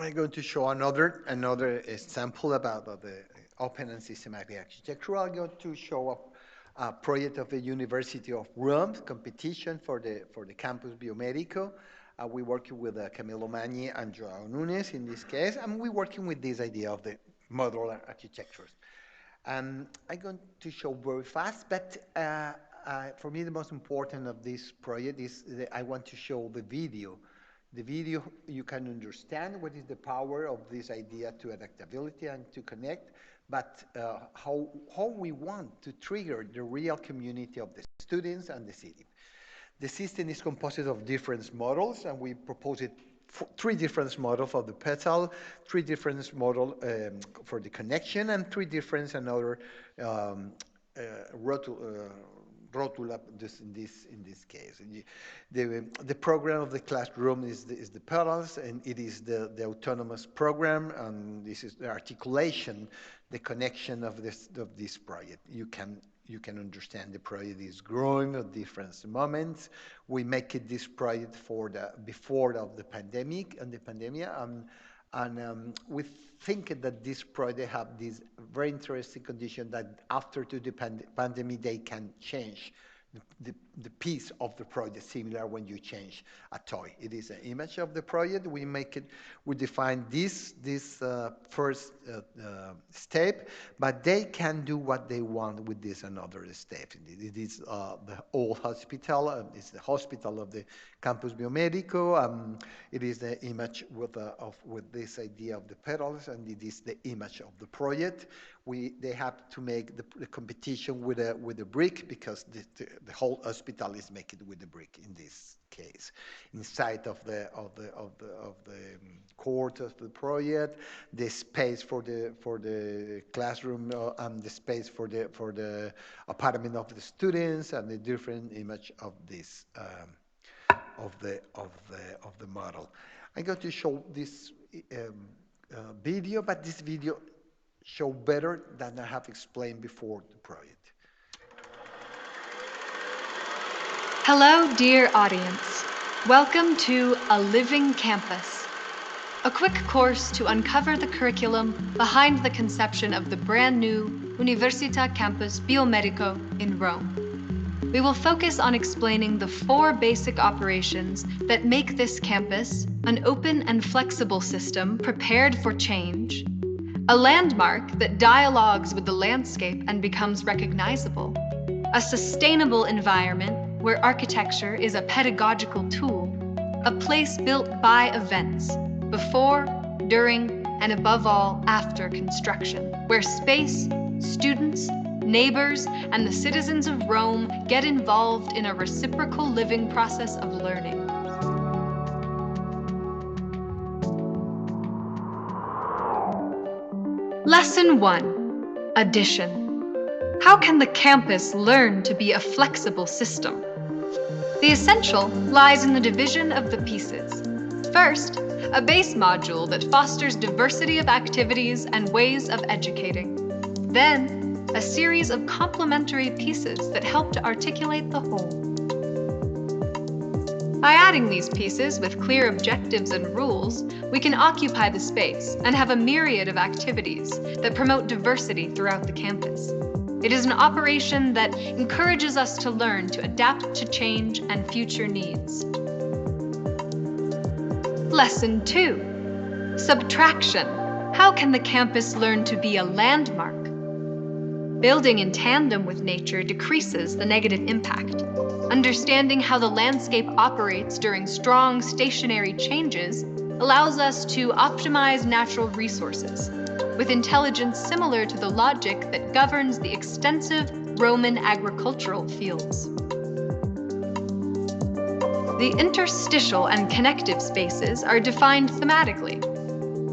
I'm going to show another example about the open and systematic architecture. I'm going to show a project of the University of Rome, competition for the campus Biomedico. We're working with Camilo Magni and Joao Nunes in this case, and we're working with this idea of the modular architectures. I'm going to show very fast, but for me the most important of this project is that I want to show the video. The video, you can understand what is the power of this idea to adaptability and to connect, but how we want to trigger the real community of the students and the city. The system is composed of different models, and we propose it three different models of the petal, three different models for the connection, and three different another rotula in this case. The program of the classroom is the petals, and it is the autonomous program, and this is the articulation, the connection of this project. You can understand the project is growing at different moments. We make it this project before of the pandemic and the pandemic, and we think that this project have this very interesting condition that after the pandemic they can change the piece of the project, similar when you change a toy. It is an image of the project. We define this first step, but they can do what they want with this another step. It is the old hospital. It's the hospital of the Campus Biomedico. It is the image with this idea of the petals, and it is the image of the project. They have to make the competition with a brick, because the whole hospital is made with the brick in this case. Inside of the court of the project, the space for the classroom and the space for the apartment of the students, and the different image of this of the model. I'm going to show this video, but this video show better than I have explained before the project. Hello, dear audience. Welcome to A Living Campus, a quick course to uncover the curriculum behind the conception of the brand new Università Campus Biomedico in Rome. We will focus on explaining the 4 basic operations that make this campus an open and flexible system prepared for change, a landmark that dialogues with the landscape and becomes recognizable, a sustainable environment where architecture is a pedagogical tool, a place built by events, before, during, and above all, after construction, where space, students, neighbors, and the citizens of Rome get involved in a reciprocal living process of learning. Lesson 1. Addition. How can the campus learn to be a flexible system? The essential lies in the division of the pieces. First, a base module that fosters diversity of activities and ways of educating. Then, a series of complementary pieces that help to articulate the whole. By adding these pieces with clear objectives and rules, we can occupy the space and have a myriad of activities that promote diversity throughout the campus. It is an operation that encourages us to learn to adapt to change and future needs. Lesson 2. Subtraction. How can the campus learn to be a landmark? Building in tandem with nature decreases the negative impact. Understanding how the landscape operates during strong stationary changes allows us to optimize natural resources, with intelligence similar to the logic that governs the extensive Roman agricultural fields. The interstitial and connective spaces are defined thematically.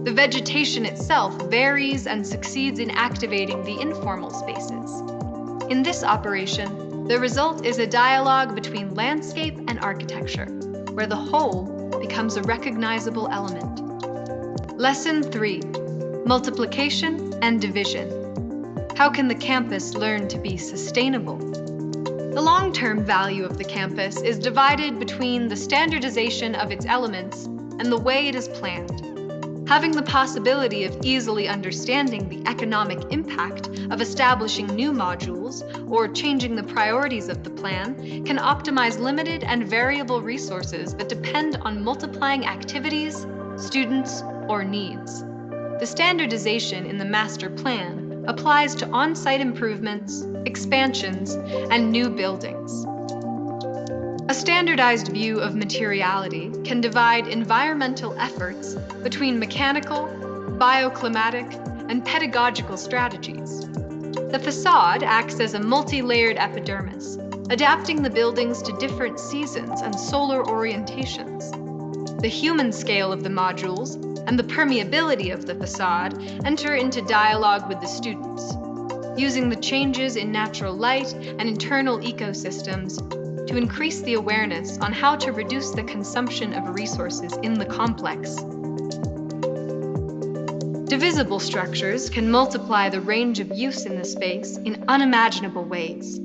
The vegetation itself varies and succeeds in activating the informal spaces. In this operation, the result is a dialogue between landscape and architecture, where the whole becomes a recognizable element. Lesson 3. Multiplication and division. How can the campus learn to be sustainable? The long-term value of the campus is divided between the standardization of its elements and the way it is planned. having the possibility of easily understanding the economic impact of establishing new modules or changing the priorities of the plan can optimize limited and variable resources that depend on multiplying activities, students, or needs. The standardization in the master plan applies to on-site improvements, expansions, and new buildings. A standardized view of materiality can divide environmental efforts between mechanical, bioclimatic, and pedagogical strategies. The facade acts as a multi-layered epidermis, adapting the buildings to different seasons and solar orientations. The human scale of the modules and the permeability of the facade enter into dialogue with the students, using the changes in natural light and internal ecosystems to increase the awareness on how to reduce the consumption of resources in the complex. Divisible structures can multiply the range of use in the space in unimaginable ways.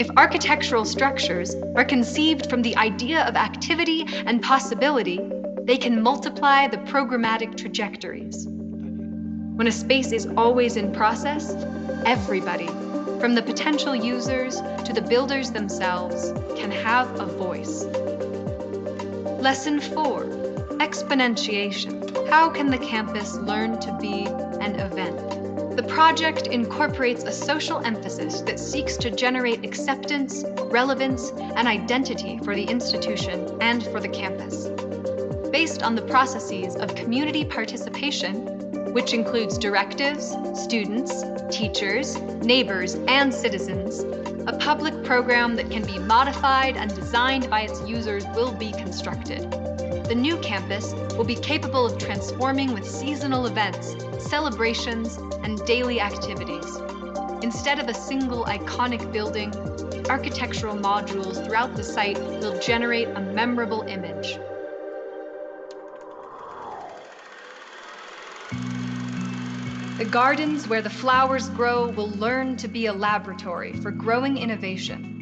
If architectural structures are conceived from the idea of activity and possibility, they can multiply the programmatic trajectories. When a space is always in process, everybody, from the potential users to the builders themselves, can have a voice. Lesson 4, exponentiation. How can the campus learn to be an event? The project incorporates a social emphasis that seeks to generate acceptance, relevance, and identity for the institution and for the campus. Based on the processes of community participation, which includes directives, students, teachers, neighbors, and citizens, a public program that can be modified and designed by its users will be constructed. The new campus will be capable of transforming with seasonal events, celebrations, and daily activities. Instead of a single iconic building, the architectural modules throughout the site will generate a memorable image. The gardens where the flowers grow will learn to be a laboratory for growing innovation.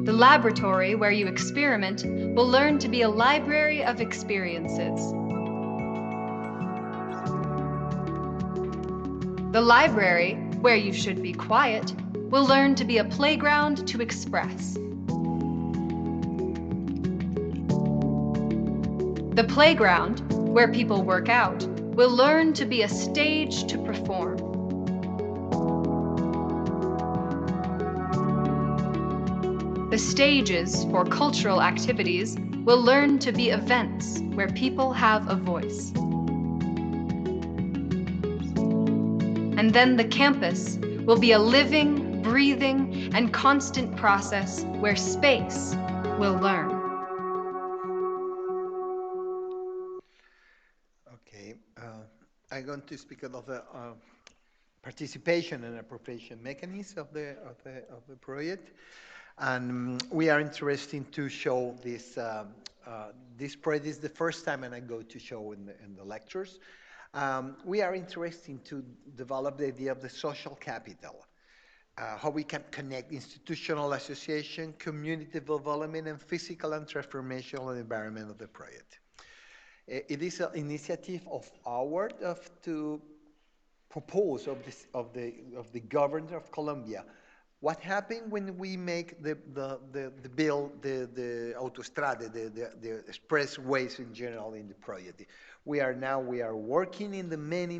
The laboratory where you experiment will learn to be a library of experiences. The library, where you should be quiet, will learn to be a playground to express. The playground, where people work out, will learn to be a stage to perform. The stages for cultural activities will learn to be events where people have a voice. And then the campus will be a living, breathing, and constant process where space will learn. Okay, I'm going to speak about the participation and appropriation mechanism of the project, and we are interested to show this. This project is the first time, and I go to show in the lectures. We are interested to develop the idea of the social capital, how we can connect institutional association, community development, and physical and transformational environment of the project. It is an initiative of ours to propose of the governor of Colombia. What happened when we make the bill, the autostrade, the expressways in general in the project? We are working in the many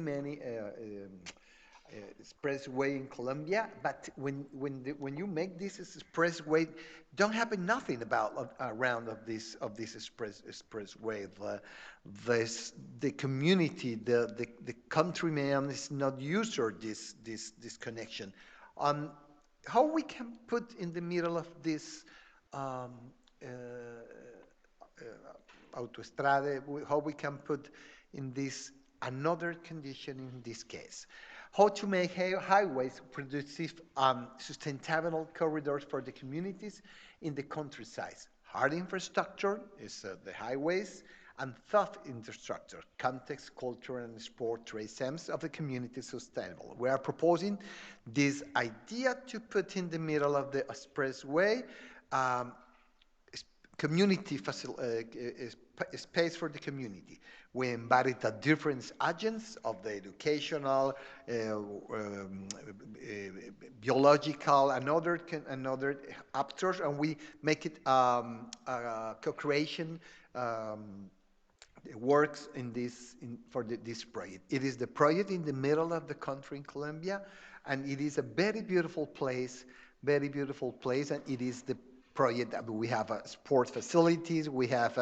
expressway in Colombia, but when you make this expressway, don't happen nothing about around of this expressway. The community, the countryman is not used to this connection. How we can put in the middle of this autostrade, how we can put in this another condition in this case? How to make highways productive, sustainable corridors for the communities in the countryside. Hard infrastructure is the highways, and soft infrastructure, context, culture, and sport tracems of the community sustainable. We are proposing this idea to put in the middle of the expressway community space for the community. We invited different agents of the educational, biological, and other actors, and we make it a co-creation works in this this project. It is the project in the middle of the country in Colombia, and it is a very beautiful place, and it is the project that we have sport facilities, we have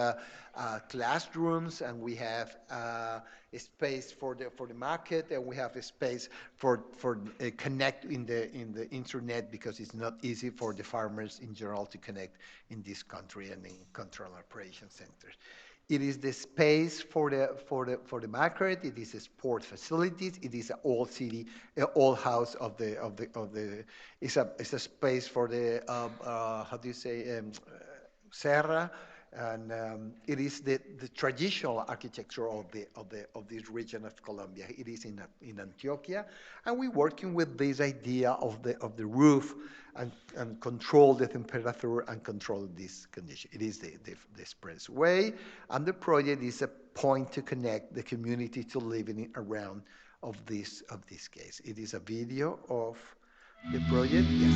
classrooms, and we have a space for the market, and we have a space for connect in the internet, because it's not easy for the farmers in general to connect in this country and in control operation centers. It is the space for the market. It is a sport facilities. It is an old city, old house of the. It's a space for the how do you say serra, and it is the traditional architecture of this region of Colombia. It is in Antioquia, and we're working with this idea of the roof and control the temperature and control this condition. It is the expressway, and the project is a point to connect the community to living around of this case. It is a video of the project. Yes.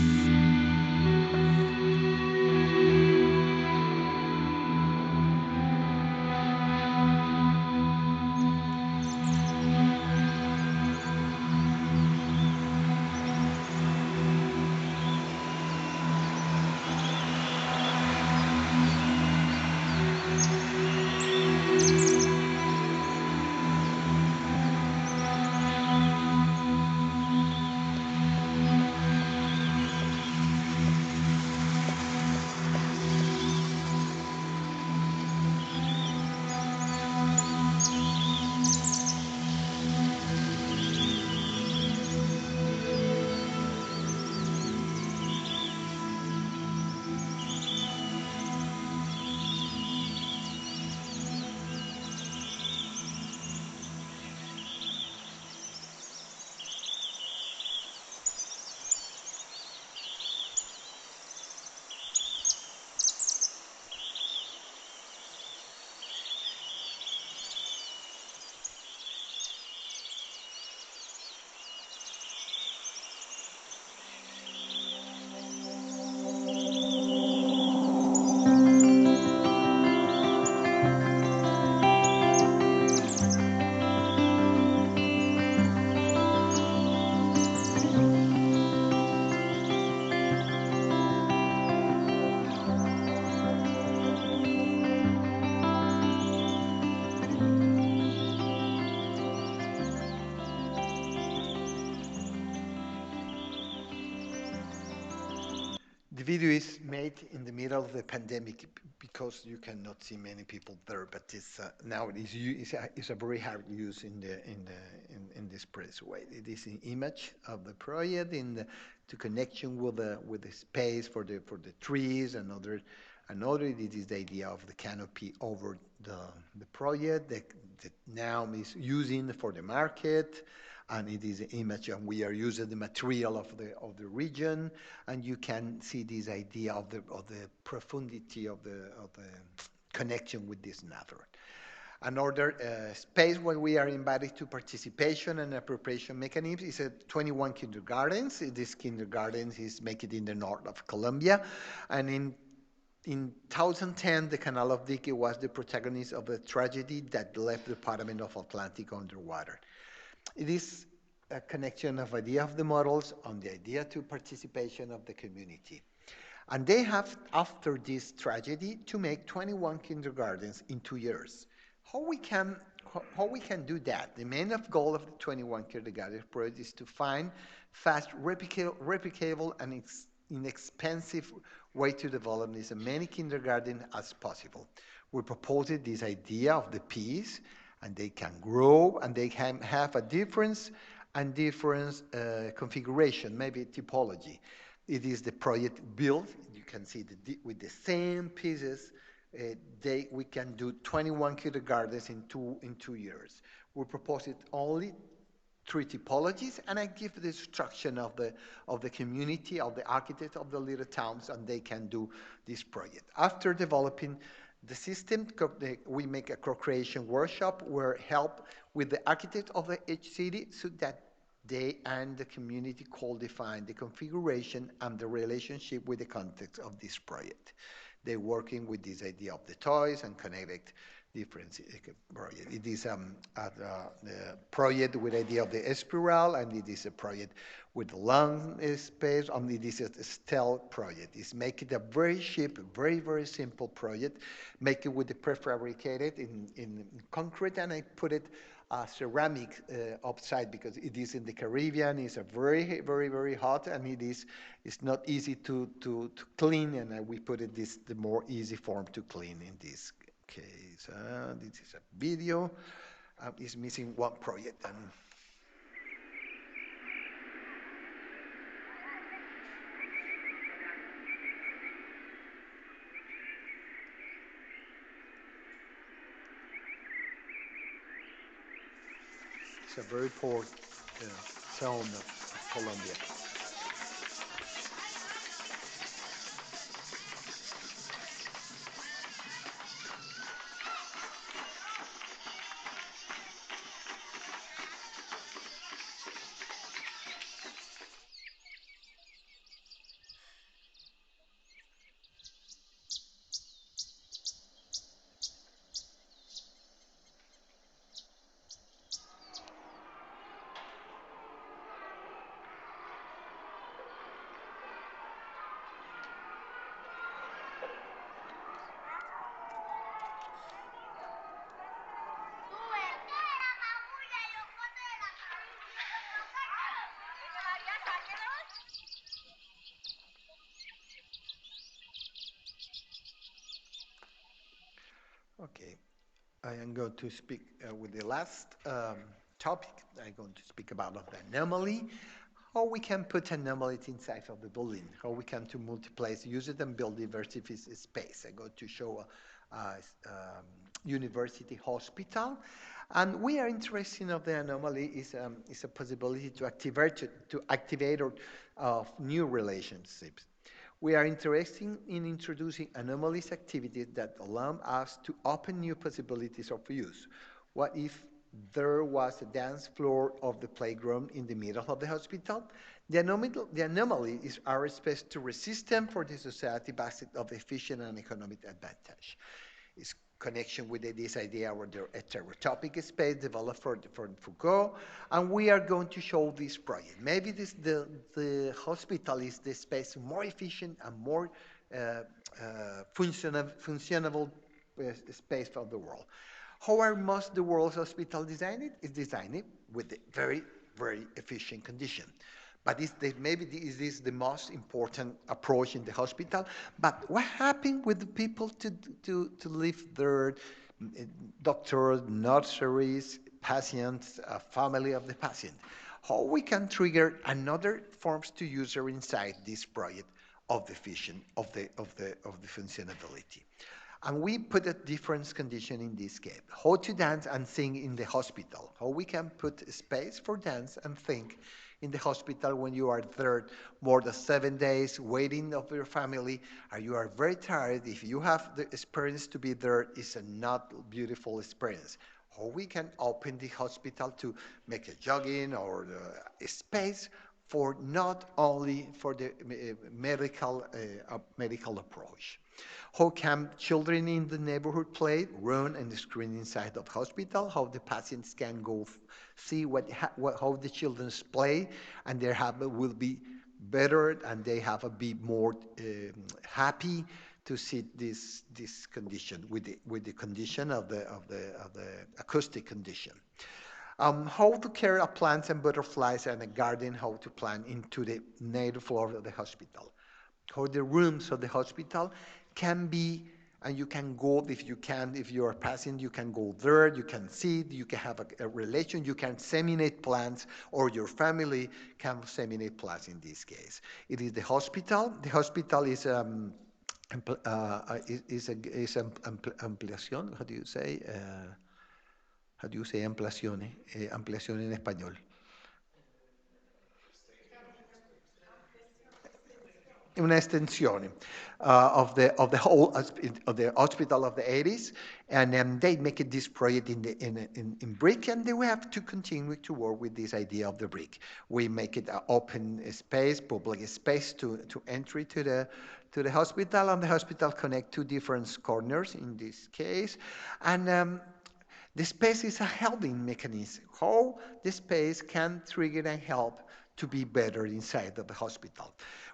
The video is made in the middle of the pandemic because you cannot see many people there, but it's now it's a very hard use in the expressway. It is an image of the project to connection with the space for the trees and other. It is the idea of the canopy over the project that now is using for the market. And it is an image, and we are using the material of the region, and you can see this idea of the profundity of the connection with this nature. Another space where we are invited to participation and appropriation mechanisms is 21 kindergartens. This kindergarten is made in the north of Colombia, and in 2010, the Canal of Dique was the protagonist of a tragedy that left the Department of Atlantic underwater. It is a connection of idea of the models on the idea to participation of the community. And they have, after this tragedy, to make 21 kindergartens in 2 years. How we can do that? The main goal of the 21 kindergarten project is to find fast, replicable, and inexpensive way to develop as many kindergarten as possible. We proposed this idea of the piece, and they can grow, and they can have a different configuration, maybe typology. It is the project built. You can see with the same pieces, we can do 21 kindergartens in two years. We propose it only three typologies, and I give the instruction of the community, of the architects of the little towns, and they can do this project. After developing the system, we make a co-creation workshop where help with the architect of each city so that they and the community co-define the configuration and the relationship with the context of this project. They're working with this idea of the toys and connect different project. It is a project with idea of the spiral, and it is a project with long space, and it is a stealth project. It's make it a very cheap, very, very simple project, make it with the prefabricated in concrete, and I put it ceramic upside because it is in the Caribbean. It's a very, very, very hot, and it's not easy to clean, and we put it the more easy form to clean in this case. This is a video. It's missing one project. And it's a very poor sound of Colombia. Okay, I am going to speak with the last topic. I'm going to speak about the anomaly, how we can put anomalies inside of the building, how we can to multiply, use it and build diversity space. I'm going to show a university hospital, and we are interested in the anomaly is a possibility to activate new relationships. We are interested in introducing anomalous activities that allow us to open new possibilities of use. What if there was a dance floor of the playground in the middle of the hospital? The anomaly is our space to resistance for the society based of efficient and economic advantage. It's connection with this idea of the heterotopic space developed for Foucault, and we are going to show this project. Maybe the hospital is the space more efficient and more functionable space of the world. How are most the world's hospital designed? It's designed with a very, very efficient condition. But maybe this is the most important approach in the hospital. But what happened with the people to live there, doctors, nurseries, patients, family of the patient? How we can trigger another forms to user inside this project of the vision of the functionality? And we put a different condition in this case. How to dance and sing in the hospital. How we can put space for dance and think in the hospital when you are there more than 7 days waiting of your family, or you are very tired. If you have the experience to be there, it's a not beautiful experience. How we can open the hospital to make a jogging or a space for not only for the medical approach. How can children in the neighborhood play, run, and screen inside of hospital? How the patients can go see how the children play, and their habit will be better, and they be more happy to see this condition with the condition of the acoustic condition. How to care of plants and butterflies and a garden, how to plant into the native floor of the hospital. How the rooms of the hospital can be, and you can go if you are a patient, you can go there, you can see, you can have a relation, you can seminate plants, or your family can seminate plants in this case. It is the hospital. The hospital is ampliación. How do you say ampliación? Ampliación en español. una estensione of the whole of the hospital of the 80s, and they make this project in brick, and then we have to continue to work with this idea of the brick. We make it an open space, public space to entry to the hospital, and the hospital connect two different corners in this case, and the space is a helping mechanism. How the space can trigger and help to be better inside of the hospital.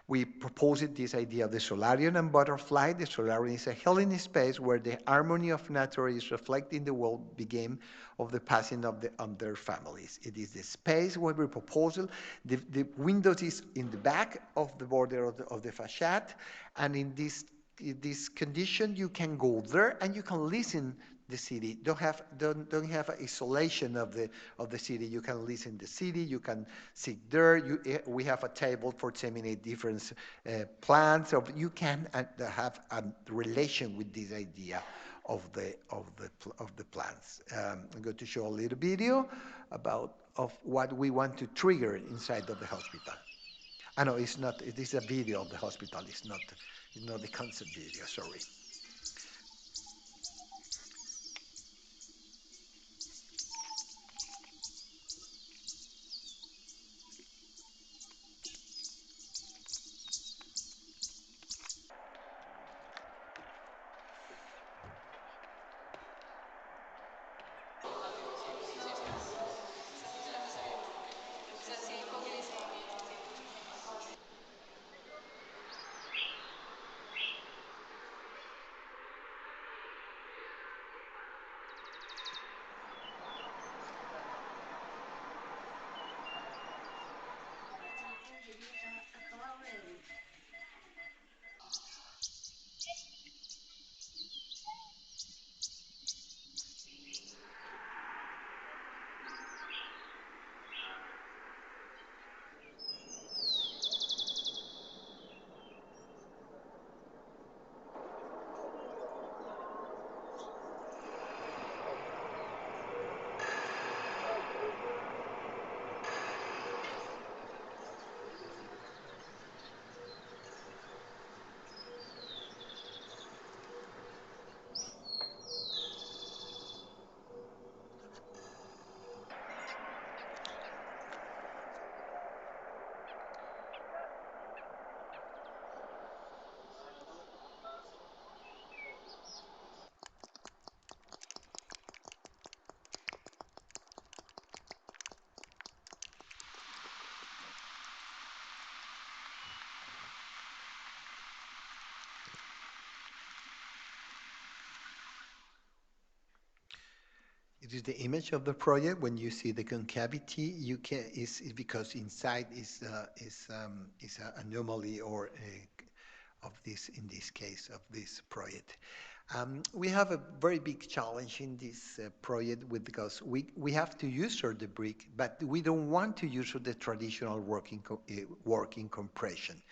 We proposed this idea of the solarium and butterfly. The solarium is a healing space where the harmony of nature is reflected in the world began of the passing of their families. It is the space where we propose. The windows is in the back of the border of the facade, and in this condition you can go there and you can listen the city. Don't have isolation of the city. You can listen the city. You can sit there. We have a table for examining different plants. Or you can have a relation with this idea of the plants. I'm going to show a little video of what we want to trigger inside of the hospital. I know it's not. It is a video of the hospital. It's not the concept video. Sorry. It is the image of the project. When you see the concavity, is because inside is an anomaly or of this, in this case, of this project. We have a very big challenge in this project because we have to use the brick, but we don't want to use the traditional working compression.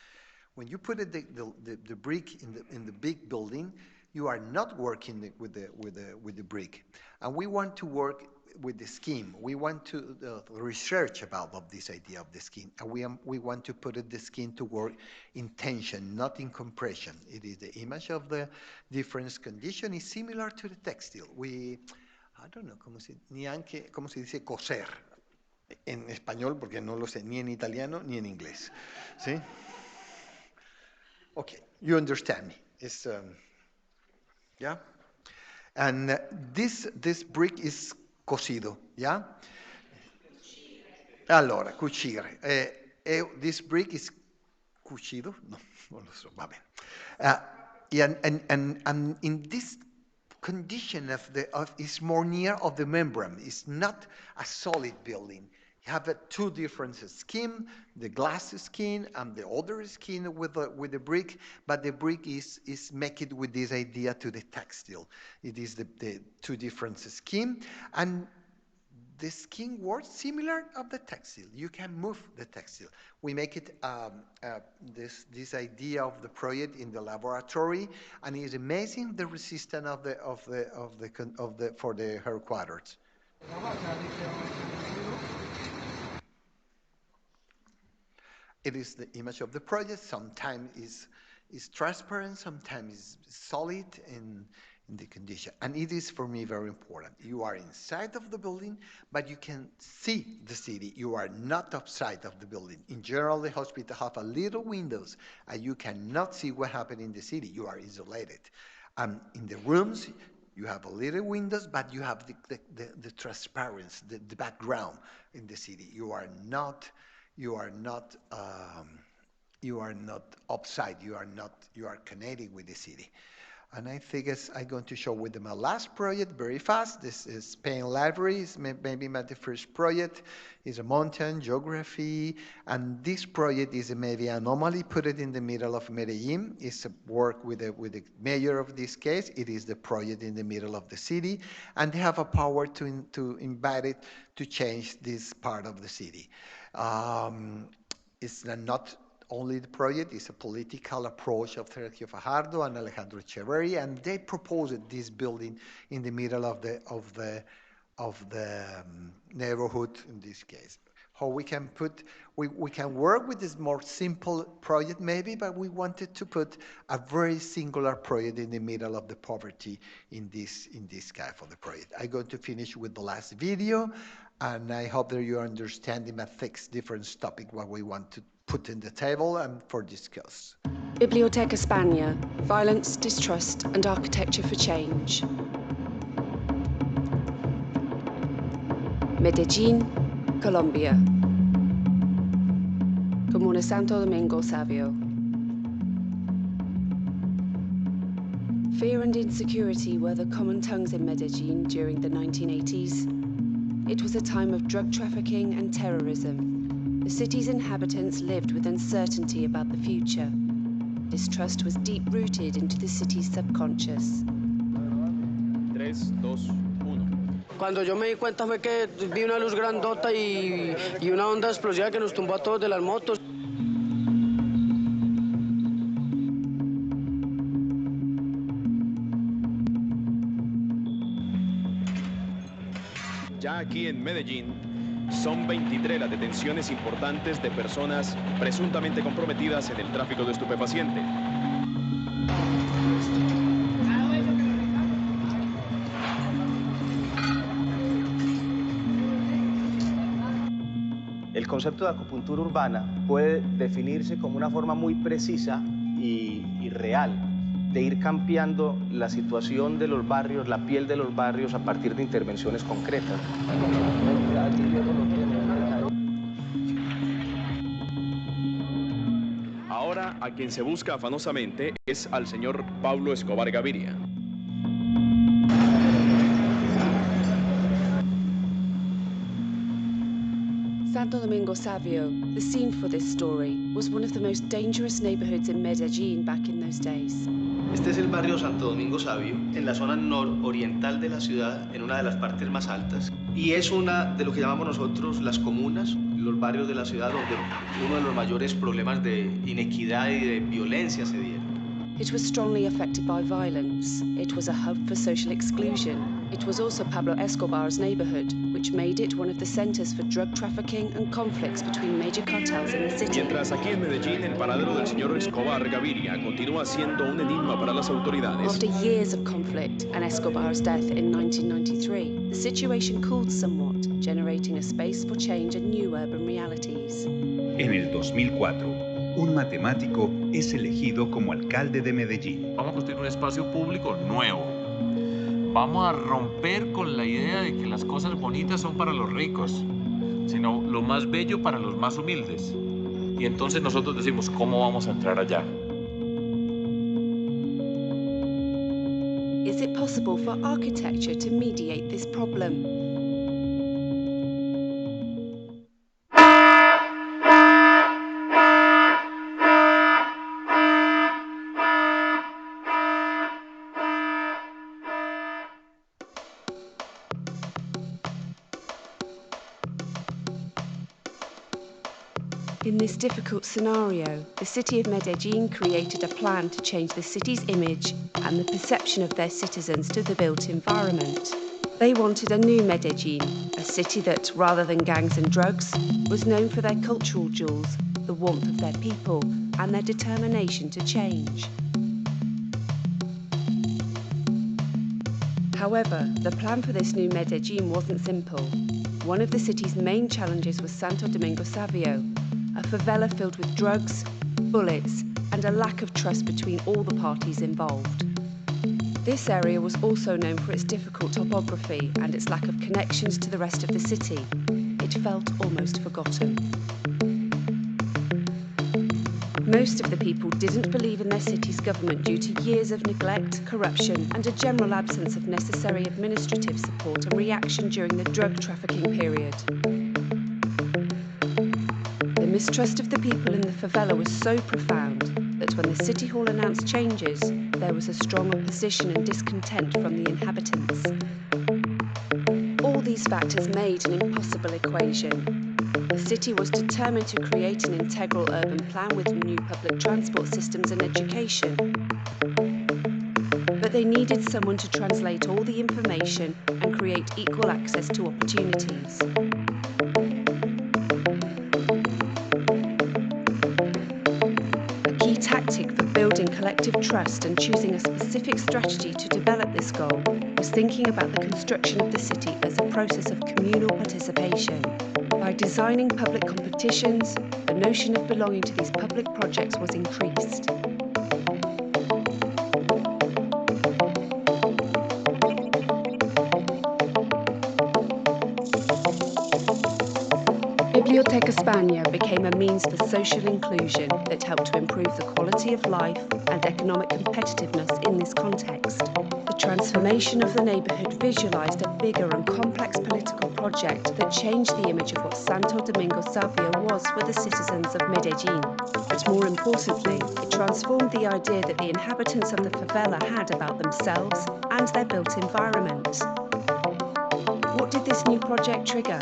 When you put the brick in the big building, you are not working with the brick, and we want to work with the scheme. We want to research about this idea of the scheme, and we want to put the scheme to work in tension, not in compression. It is the image of the difference condition is similar to the textile. I don't know cómo se dice coser en español, porque no lo sé ni en italiano ni en inglés. ¿Sí? Okay, you understand me. It's yeah, and this brick is cosido, yeah. Allora, cucire. This brick is cucido? No, non lo so, va bene. And in this condition is more near of the membrane. It's not a solid building. You have two different scheme, the glass skin and the other skin with the brick, but the brick is made with this idea to the textile. It is the two different scheme, and the skin works similar of the textile. You can move the textile. We make it this idea of the project in the laboratory, and it's amazing the resistance for the headquarters. It is the image of the project. Sometimes is transparent, sometimes is solid in the condition. And it is, for me, very important. You are inside of the building, but you can see the city. You are not outside of the building. In general, the hospital have a little windows, and you cannot see what happened in the city. You are isolated. In the rooms, you have a little windows, but you have the transparency, the background in the city. You are not upside. You are connected with the city. And I think I'm going to show with my last project very fast. This is Spain Library. It's maybe my first project. It's a mountain geography. And this project is maybe anomaly, put it in the middle of Medellin. It's a work with the mayor of this case. It is the project in the middle of the city. And they have a power to invite it to change this part of the city. It's not only the project, is a political approach of Sergio Fajardo and Alejandro Echeverri, and they proposed this building in the middle of the neighborhood in this case. How we can work with this more simple project maybe, but we wanted to put a very singular project in the middle of the poverty in this kind of the project. I'm going to finish with the last video, and I hope that you are understanding my 6 different topics what we want to put in the table and for discuss. Biblioteca España, Violence, Distrust and Architecture for Change. Medellín, Colombia. Comuna Santo Domingo Savio. Fear and insecurity were the common tongues in Medellín during the 1980s. It was a time of drug trafficking and terrorism. The city's inhabitants lived with uncertainty about the future. Distrust was deep-rooted into the city's subconscious. 3, 2, 1. Cuando yo me di cuenta fue que vi una luz grandota y una onda explosiva que nos tumbó a todos de las motos. Ya aquí en Medellín, son 23 las detenciones importantes de personas presuntamente comprometidas en el tráfico de estupefacientes. El concepto de acupuntura urbana puede definirse como una forma muy precisa y real de ir cambiando la situación de los barrios, la piel de los barrios a partir de intervenciones concretas. Ahora a quien se busca afanosamente es al señor Pablo Escobar Gaviria. Santo Domingo Savio, the scene for this story, was one of the most dangerous neighborhoods in Medellín back in those days. Este es el barrio Santo Domingo Savio, en la zona nororiental de la ciudad, en una de las partes más altas, y es una de lo que llamamos nosotros las comunas, los barrios de la ciudad donde uno de los mayores problemas de inequidad y de violencia se dieron. It was strongly affected by violence. It was a hub for social exclusion. It was also Pablo Escobar's neighborhood, which made it one of the centers for drug trafficking and conflicts between major cartels in the city. Mientras aquí en Medellín el paradero del señor Escobar Gaviria continúa siendo un enigma para las autoridades. After years of conflict and Escobar's death in 1993, the situation cooled somewhat, generating a space for change and new urban realities. En el 2004, un matemático es elegido como alcalde de Medellín. Vamos a construir un espacio público nuevo. Vamos a romper con la idea de que las cosas bonitas son para los ricos, sino lo más bello para los más humildes. Y entonces nosotros decimos, ¿cómo vamos a entrar allá? Is it possible for architecture to mediate this problem? In this difficult scenario, the city of Medellín created a plan to change the city's image and the perception of their citizens to the built environment. They wanted a new Medellín, a city that, rather than gangs and drugs, was known for their cultural jewels, the warmth of their people and their determination to change. However, the plan for this new Medellin wasn't simple. One of the city's main challenges was Santo Domingo Savio, a favela filled with drugs, bullets, and a lack of trust between all the parties involved. This area was also known for its difficult topography and its lack of connections to the rest of the city. It felt almost forgotten. Most of the people didn't believe in their city's government due to years of neglect, corruption, and a general absence of necessary administrative support and reaction during the drug trafficking period. The mistrust of the people in the favela was so profound that when the City Hall announced changes, there was a strong opposition and discontent from the inhabitants. All these factors made an impossible equation. The city was determined to create an integral urban plan with new public transport systems and education. But they needed someone to translate all the information and create equal access to opportunities. A key tactic for building collective trust and choosing a specific strategy to develop this goal was thinking about the construction of the city as a process of communal participation. By designing public competitions, the notion of belonging to these public projects was increased. Biblioteca España became a means for social inclusion that helped to improve the quality of life and economic competitiveness in this context. The transformation of the neighbourhood visualised a bigger and complex political project that changed the image of what Santo Domingo Savio was for the citizens of Medellin. But more importantly, it transformed the idea that the inhabitants of the favela had about themselves and their built environment. What did this new project trigger?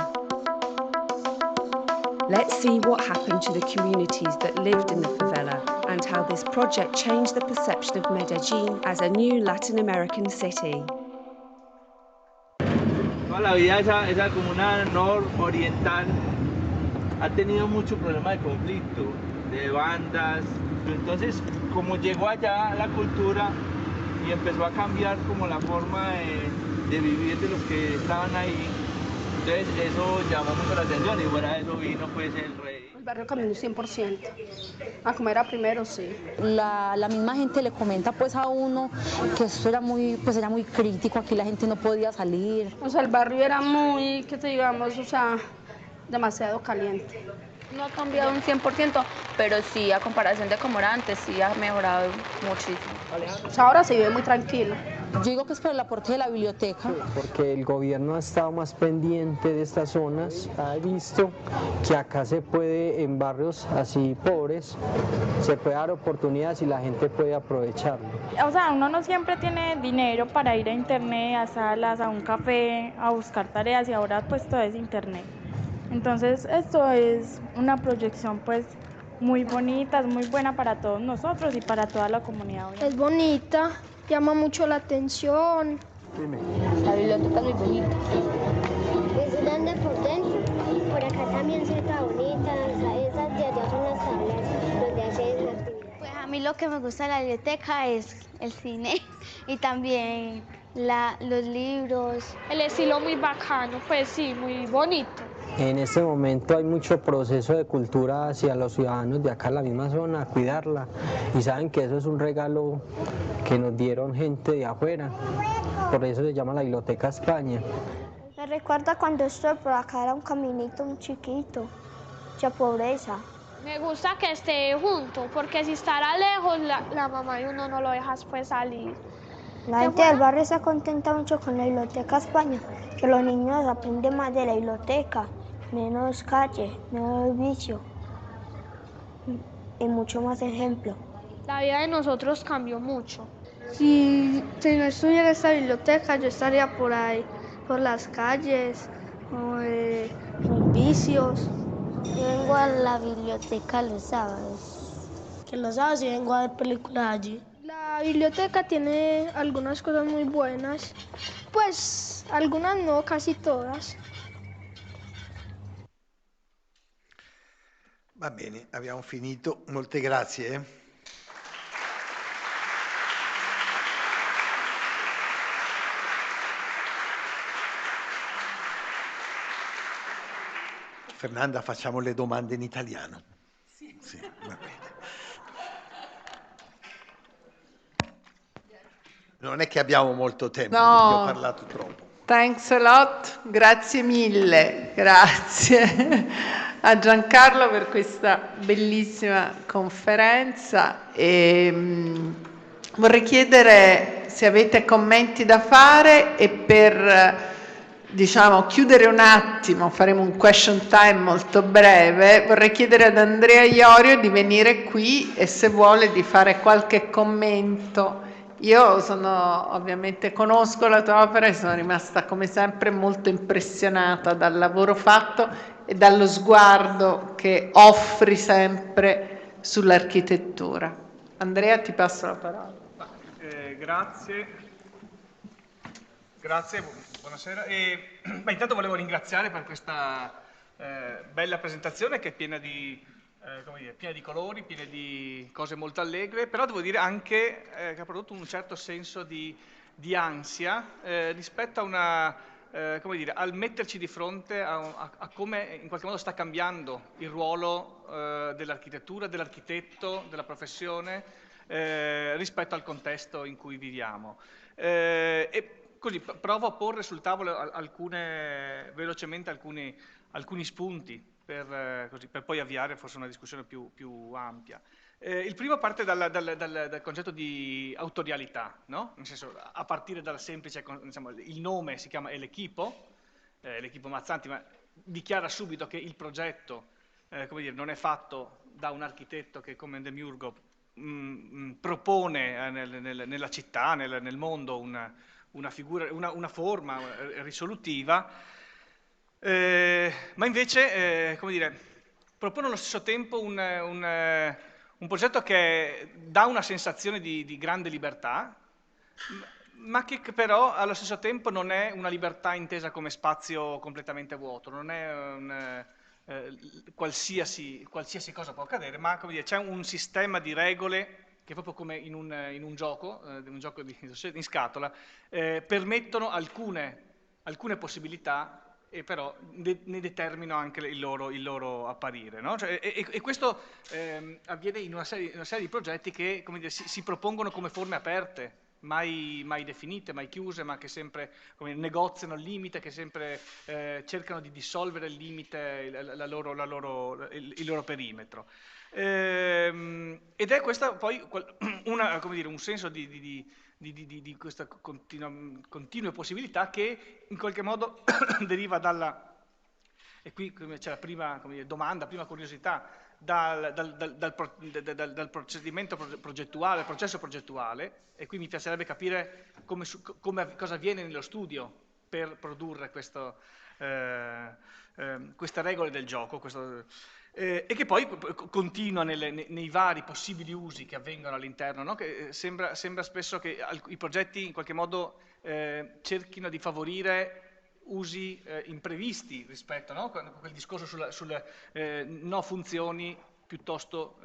Let's see what happened to the communities that lived in the favela and how this project changed the perception of Medellin as a new Latin American city. Toda la vida esa comuna nororiental ha tenido mucho problema de conflicto, de bandas. Entonces, como llegó allá la cultura y empezó a cambiar como la forma de vivir de los que estaban ahí, entonces eso llamó mucho la atención y fuera de eso vino pues el rey. El barrio cambió un 100%, a como era primero, sí. La misma gente le comenta pues a uno que esto era muy crítico, aquí la gente no podía salir. O sea, el barrio era muy, que te digamos, o sea, demasiado caliente. No ha cambiado un 100%, pero sí, a comparación de como era antes, sí ha mejorado muchísimo. O sea, ahora se vive muy tranquilo. Yo digo que es por el aporte de la biblioteca. Porque el gobierno ha estado más pendiente de estas zonas, ha visto que acá se puede, en barrios así pobres, se puede dar oportunidades y la gente puede aprovecharlo. O sea, uno no siempre tiene dinero para ir a internet, a salas, a un café, a buscar tareas y ahora pues todo es internet. Entonces esto es una proyección pues muy bonita, es muy buena para todos nosotros y para toda la comunidad. Es bonita, llama mucho la atención. Dime. La biblioteca es muy bonita. Es grande por dentro, por acá también se está bonita, esas de allá son las tablas donde hacen actividades. Pues a mí lo que me gusta de la biblioteca es el cine y también los libros. El estilo muy bacano, pues sí, muy bonito. En este momento hay mucho proceso de cultura hacia los ciudadanos de acá en la misma zona, a cuidarla. Y saben que eso es un regalo que nos dieron gente de afuera. Por eso se llama la Biblioteca España. Me recuerda cuando estuve por acá, era un caminito muy chiquito, mucha pobreza. Me gusta que esté junto, porque si estará lejos, la mamá de uno no lo deja pues salir. La gente del barrio se contenta mucho con la Biblioteca España, que los niños aprenden más de la biblioteca, menos calle, menos vicio y mucho más ejemplo. La vida de nosotros cambió mucho. Si no estuviera esta biblioteca, yo estaría por ahí, por las calles, con vicios. Yo vengo a la biblioteca los sábados. Que los sábados yo vengo a ver películas allí. La biblioteca tiene algunas cosas muy buenas, pues algunas no, casi todas. Va bene, abbiamo finito. Molte grazie. Fernanda, facciamo le domande in italiano. Sì, va bene. Non è che abbiamo molto tempo, No. perché ho parlato troppo. Thanks a lot, grazie mille, grazie a Giancarlo per questa bellissima conferenza e vorrei chiedere se avete commenti da fare e per diciamo chiudere un attimo, faremo un question time molto breve, vorrei chiedere ad Andrea Iorio di venire qui e se vuole di fare qualche commento. Io ovviamente conosco la tua opera e sono rimasta come sempre molto impressionata dal lavoro fatto e dallo sguardo che offri sempre sull'architettura. Andrea, ti passo la parola. Grazie, buonasera. Intanto volevo ringraziare per questa bella presentazione che è piena di colori, piena di cose molto allegre, però devo dire anche che ha prodotto un certo senso di ansia rispetto a al metterci di fronte a come in qualche modo sta cambiando il ruolo dell'architettura, dell'architetto, della professione rispetto al contesto in cui viviamo. E così provo a porre sul tavolo velocemente alcuni spunti per poi avviare forse una discussione più ampia. Il primo parte dal concetto di autorialità, no? Nel senso, a partire dal semplice, diciamo, il nome si chiama l'Equipo Mazzanti, ma dichiara subito che il progetto non è fatto da un architetto che come Demiurgo propone nella città, nel mondo una figura, una forma risolutiva, ma invece propone allo stesso tempo un progetto che dà una sensazione di grande libertà, ma che però allo stesso tempo non è una libertà intesa come spazio completamente vuoto, non è qualsiasi cosa può accadere, ma c'è un sistema di regole che proprio come in un gioco in scatola, permettono alcune possibilità e però ne determinano anche il loro apparire. No? E questo avviene in una serie di progetti che si propongono come forme aperte, mai definite, mai chiuse, ma che sempre negoziano il limite, che sempre cercano di dissolvere il limite, il loro perimetro. Ed è questa poi un senso di questa continue possibilità che in qualche modo deriva e qui c'è la prima domanda, prima curiosità, dal procedimento progettuale, il processo progettuale, e qui mi piacerebbe capire cosa avviene nello studio per produrre queste regole del gioco, e che poi continua nei vari possibili usi che avvengono all'interno, no? Che sembra spesso che i progetti in qualche modo cerchino di favorire usi imprevisti rispetto, no? Quel discorso sulle no funzioni, piuttosto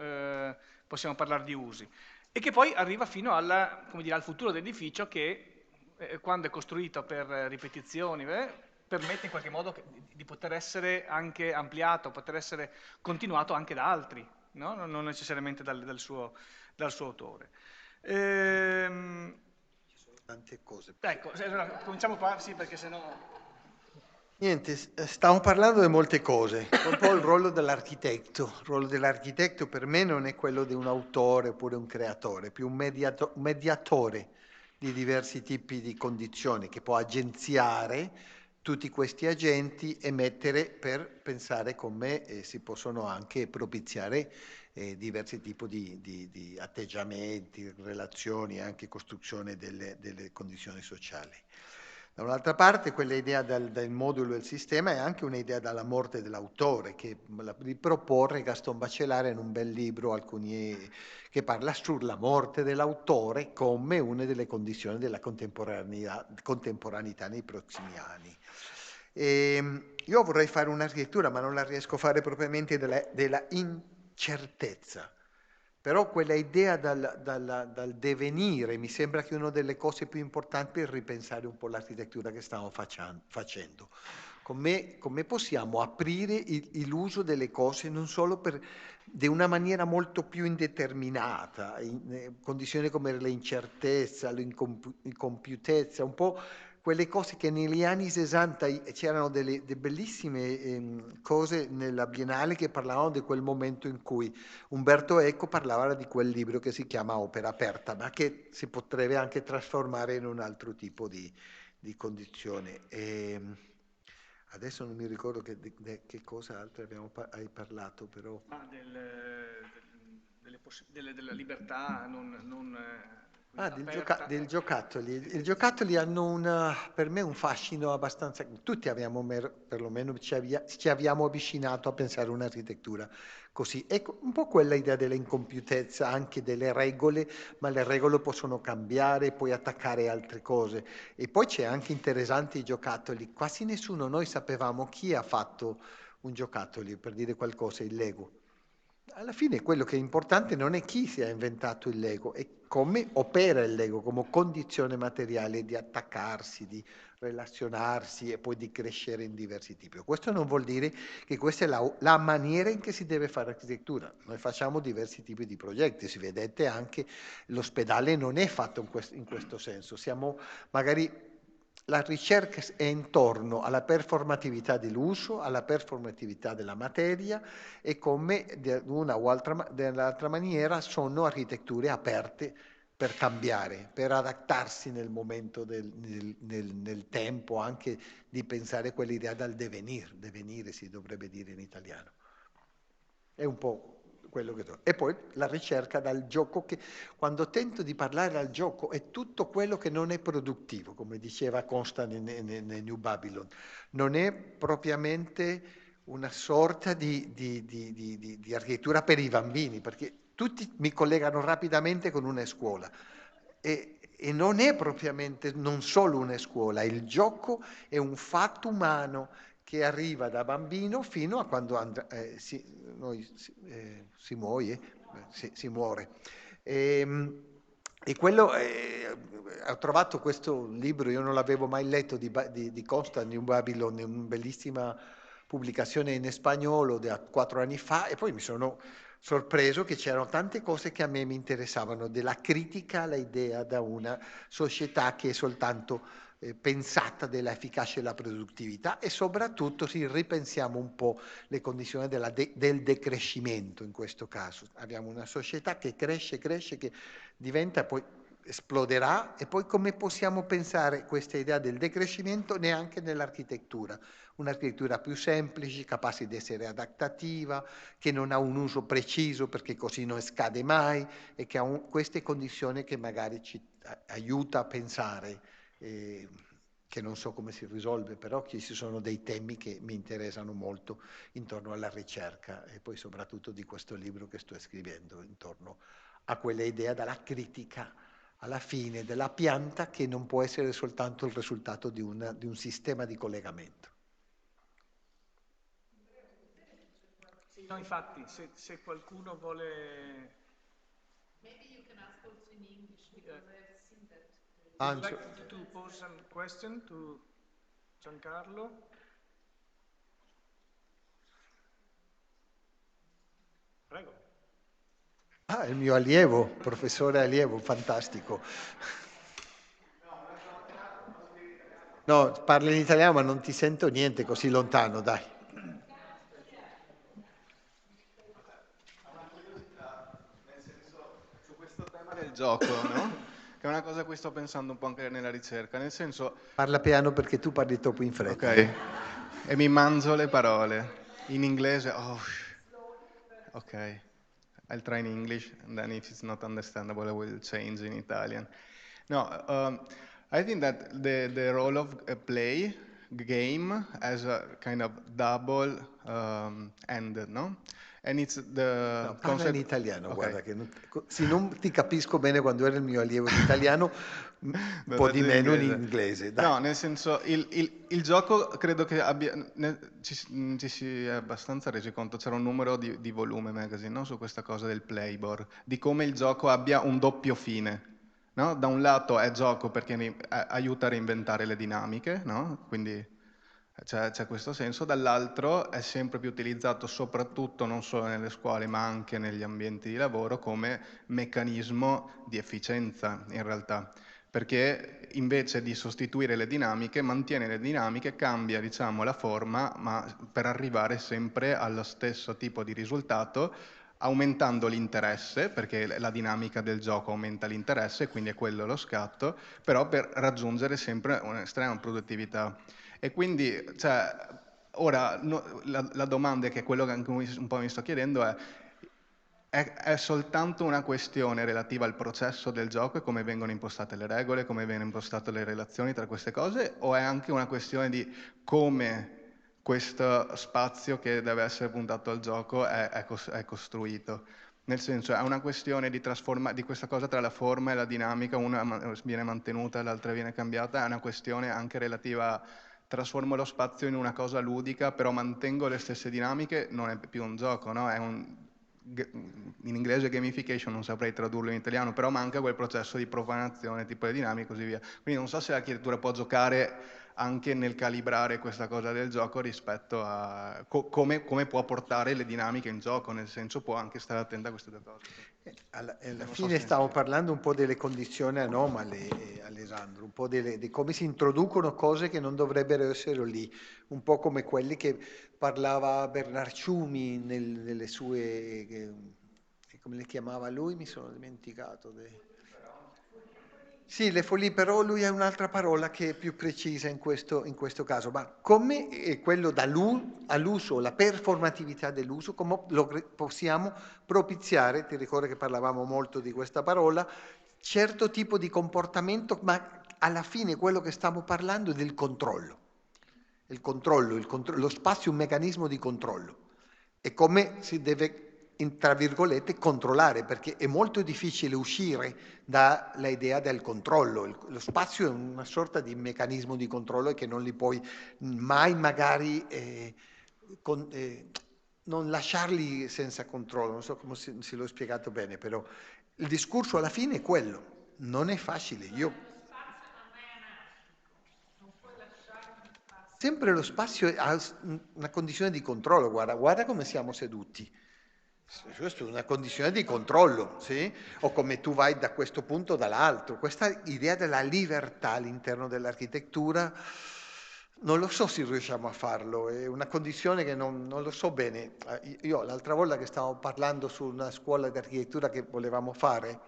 possiamo parlare di usi. E che poi arriva fino al futuro dell'edificio che, quando è costruito per ripetizioni, permette in qualche modo di poter essere anche ampliato, poter essere continuato anche da altri, no? Non necessariamente dal suo autore. Ci sono tante cose. Ecco, cominciamo qua, sì, perché sennò... Niente, stiamo parlando di molte cose, un po' il ruolo dell'architetto. Il ruolo dell'architetto per me non è quello di un autore oppure un creatore, è più un mediatore di diversi tipi di condizioni che può agenziare tutti questi agenti e mettere per pensare come si possono anche propiziare diversi tipi di atteggiamenti, relazioni, anche costruzione delle condizioni sociali. Da un'altra parte quell'idea del modulo del sistema è anche un'idea dalla morte dell'autore, che ripropone Gaston Bachelard in un bel libro che parla sulla morte dell'autore come una delle condizioni della contemporaneità nei prossimi anni. io vorrei fare un'architettura, ma non la riesco a fare propriamente della incertezza. Però quella idea dal divenire mi sembra che una delle cose più importanti è ripensare un po' l'architettura che stiamo facendo. Come possiamo aprire l'uso delle cose non solo di una maniera molto più indeterminata, in condizioni come l'incertezza, l'incompiutezza, un po' quelle cose che negli anni 60 c'erano delle bellissime cose nella Biennale che parlavano di quel momento in cui Umberto Eco parlava di quel libro che si chiama Opera aperta, ma che si potrebbe anche trasformare in un altro tipo di condizione. Adesso non mi ricordo che cosa altro hai parlato, però. Della libertà Del giocattoli. I giocattoli hanno per me un fascino abbastanza. Tutti abbiamo, perlomeno ci abbiamo avvicinato a pensare un'architettura così. Ecco, un po' quella idea dell'incompiutezza, anche delle regole, ma le regole possono cambiare, puoi attaccare altre cose. E poi c'è anche interessante i giocattoli. Quasi nessuno, noi sapevamo chi ha fatto un giocattolo, per dire qualcosa, il Lego. Alla fine quello che è importante non è chi si è inventato il Lego, è come opera il Lego come condizione materiale di attaccarsi, di relazionarsi e poi di crescere in diversi tipi. Questo non vuol dire che questa è la maniera in cui si deve fare architettura. Noi facciamo diversi tipi di progetti, si vedete anche l'ospedale non è fatto in questo senso. Siamo magari la ricerca è intorno alla performatività dell'uso, alla performatività della materia e come di una o dell'altra maniera sono architetture aperte per cambiare, per adattarsi nel momento nel tempo, anche di pensare quell'idea dal divenire si dovrebbe dire in italiano. È un po' quello che trovo. E poi la ricerca dal gioco, che quando tento di parlare al gioco è tutto quello che non è produttivo, come diceva Consta nel New Babylon, non è propriamente una sorta di architettura per i bambini, perché tutti mi collegano rapidamente con una scuola e non è propriamente non solo una scuola, il gioco è un fatto umano che arriva da bambino fino a quando si muore. E quello, ho trovato questo libro, io non l'avevo mai letto, di Costa, New Babylon, una bellissima pubblicazione in spagnolo da 4 anni fa, e poi mi sono sorpreso che c'erano tante cose che a me mi interessavano, della critica all'idea da una società che è soltanto pensata dell'efficacia e della produttività, e soprattutto si ripensiamo un po' le condizioni del decrescimento in questo caso. Abbiamo una società che cresce, che diventa, poi esploderà, e poi come possiamo pensare questa idea del decrescimento neanche nell'architettura? Un'architettura più semplice, capace di essere adattativa, che non ha un uso preciso perché così non scade mai, e che ha queste condizioni che magari ci aiuta a pensare, che non so come si risolve, però ci sono dei temi che mi interessano molto intorno alla ricerca, e poi soprattutto di questo libro che sto scrivendo intorno a quella idea della critica alla fine della pianta, che non può essere soltanto il risultato di un sistema di collegamento. Sì, no, infatti, se qualcuno vuole... Maybe you can ask also in English, because I've seen that. Would you like to pose some question to Giancarlo? Prego. Ah, il mio allievo, professore allievo, fantastico. No, parli in italiano ma non ti sento niente così lontano, dai. Su questo tema del gioco, no? Che è una cosa a cui sto pensando un po' anche nella ricerca, nel senso... Parla piano perché tu parli troppo in fretta. Ok, e mi mangio le parole. In inglese, ok. I'll try in English, and then if it's not understandable, I will change in Italian. No, I think that the role of a game as a kind of double end, no? And it's the No, parla concept... in italiano, Okay. guarda, che se non ti capisco bene quando eri il mio allievo in italiano, un po' di meno in inglese. Dai. No, nel senso, il gioco credo che ci si è abbastanza resi conto, c'era un numero di Volume Magazine, no? Su questa cosa del playboard, di come il gioco abbia un doppio fine. No? Da un lato è gioco perché aiuta a reinventare le dinamiche, no? Quindi c'è questo senso, dall'altro è sempre più utilizzato soprattutto non solo nelle scuole ma anche negli ambienti di lavoro come meccanismo di efficienza in realtà, perché invece di sostituire le dinamiche mantiene le dinamiche, cambia diciamo la forma ma per arrivare sempre allo stesso tipo di risultato, aumentando l'interesse, perché la dinamica del gioco aumenta l'interesse, quindi è quello lo scatto, però per raggiungere sempre un'estrema produttività. E quindi, cioè, ora la domanda, che è quello che anche un po' mi sto chiedendo, è soltanto una questione relativa al processo del gioco e come vengono impostate le regole, come vengono impostate le relazioni tra queste cose, o è anche una questione di come questo spazio che deve essere puntato al gioco è costruito? Nel senso, è una questione di questa cosa tra la forma e la dinamica, una viene mantenuta e l'altra viene cambiata, è una questione anche relativa a trasformo lo spazio in una cosa ludica, però mantengo le stesse dinamiche, non è più un gioco, no? È in inglese gamification, non saprei tradurlo in italiano, però manca quel processo di profanazione, tipo le dinamiche e così via. Quindi non so se l'architettura può giocare anche nel calibrare questa cosa del gioco rispetto a come può portare le dinamiche in gioco, nel senso può anche stare attenta a queste due cose. Alla fine stavo parlando un po' delle condizioni anomale, Alessandro, un po' di come si introducono cose che non dovrebbero essere lì, un po' come quelli che parlava Bernarciumi nelle sue, come le chiamava lui? Mi sono dimenticato. Sì, le follie, però lui ha un'altra parola che è più precisa in questo caso, ma come quello all'uso, la performatività dell'uso, come lo possiamo propiziare, ti ricordo che parlavamo molto di questa parola, certo tipo di comportamento, ma alla fine quello che stiamo parlando è del controllo. Lo spazio è un meccanismo di controllo e come si deve, tra virgolette, controllare, perché è molto difficile uscire dall'idea del controllo. Lo spazio è una sorta di meccanismo di controllo che non li puoi mai magari non lasciarli senza controllo. Non so come se l'ho spiegato bene, però il discorso alla fine è quello. Non è facile. Sempre lo spazio ha una condizione di controllo, guarda come siamo seduti. Questo è una condizione di controllo, sì? O come tu vai da questo punto dall'altro. Questa idea della libertà all'interno dell'architettura, non lo so se riusciamo a farlo, è una condizione che non lo so bene. Io l'altra volta che stavo parlando su una scuola di architettura che volevamo fare,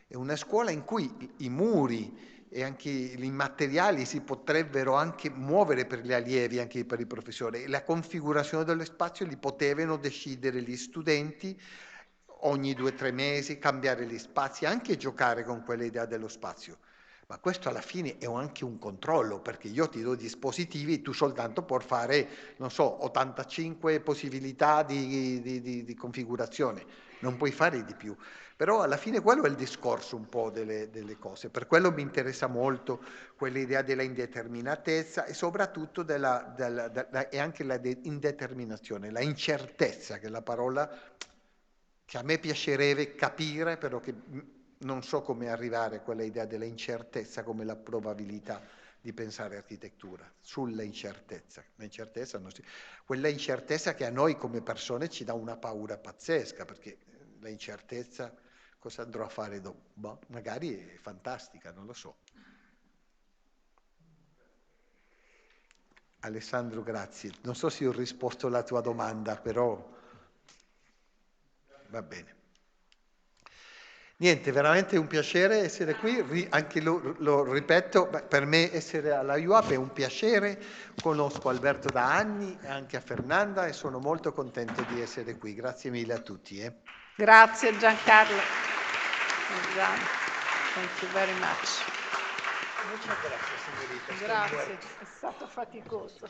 è una scuola in cui i muri e anche i materiali si potrebbero anche muovere per gli allievi, anche per i professori. La configurazione dello spazio li potevano decidere gli studenti ogni 2 o 3 mesi, cambiare gli spazi, anche giocare con quell'idea dello spazio. Ma questo alla fine è anche un controllo, perché io ti do dispositivi e tu soltanto puoi fare, non so, 85 possibilità di configurazione, non puoi fare di più. Però alla fine quello è il discorso un po' delle cose, per quello mi interessa molto quell'idea della indeterminatezza e soprattutto e anche la indeterminazione, la incertezza, che è la parola che a me piacerebbe capire, però che non so come arrivare a quella idea della incertezza come la probabilità di pensare architettura, sulla incertezza. Quella incertezza che a noi come persone ci dà una paura pazzesca, perché la incertezza, cosa andrò a fare dopo? Boh, magari è fantastica, non lo so. Alessandro, grazie. Non so se ho risposto alla tua domanda, però va bene. Niente, veramente un piacere essere qui, anche lo ripeto, per me essere alla UAP è un piacere, conosco Alberto da anni, anche a Fernanda e sono molto contento di essere qui, grazie mille a tutti. Grazie Giancarlo. Thank you very much. Muchas gracias, signorita. Grazie, è stato faticoso.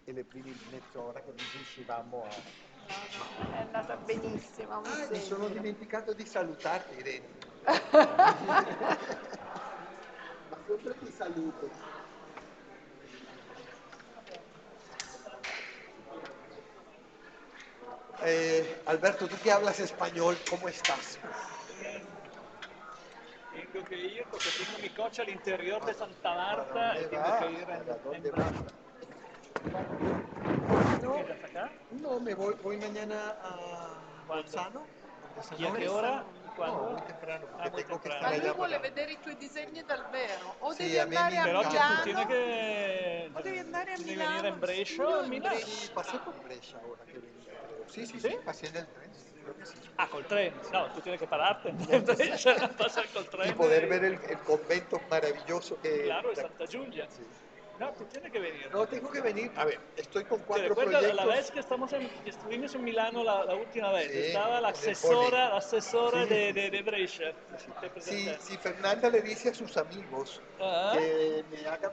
E le prime mezz'ora che non riuscivamo a È andata benissimo, mi Mi sono sembra. dimenticato di salutarti, Irene. Ma sempre ti saluto. Alberto, tú que hablas español, ¿cómo estás? Tengo que ir porque tengo mi coche al interior de Santa Marta y tengo que ir ¿Dónde vas? ¿Quedas acá? No, me voy mañana a Bolzano. ¿Y a qué hora? ¿Cuándo? No, muy temprano, porque muy tengo que temprano. estar Ma lui allá vuole para... vedere i tuoi disegni dal vero. O Sì, devi a me andare a Però Milano, tu tieni che... o devi andare a devi Milano. venire in Brescia o a Milano? Sí, pasé por Brescia ahora que venía, creo. Sí, ¿Sí? pasé en el tren, sí, creo que sí. Ah, col tren. No, tú tienes que pararte en Brescia, pasar col tren. Y poder ver el convento maravilloso que... Claro, de Santa Giulia. Sí. No, tú tienes que venir. No, tengo que venir. A ver, estoy con ¿Te 4 recuerdas proyectos. la vez que estuvimos en Milano la última vez? Sí, Estaba la en el asesora poli. de Brescia. Te presenté. Si Fernanda le dice a sus amigos que me hagan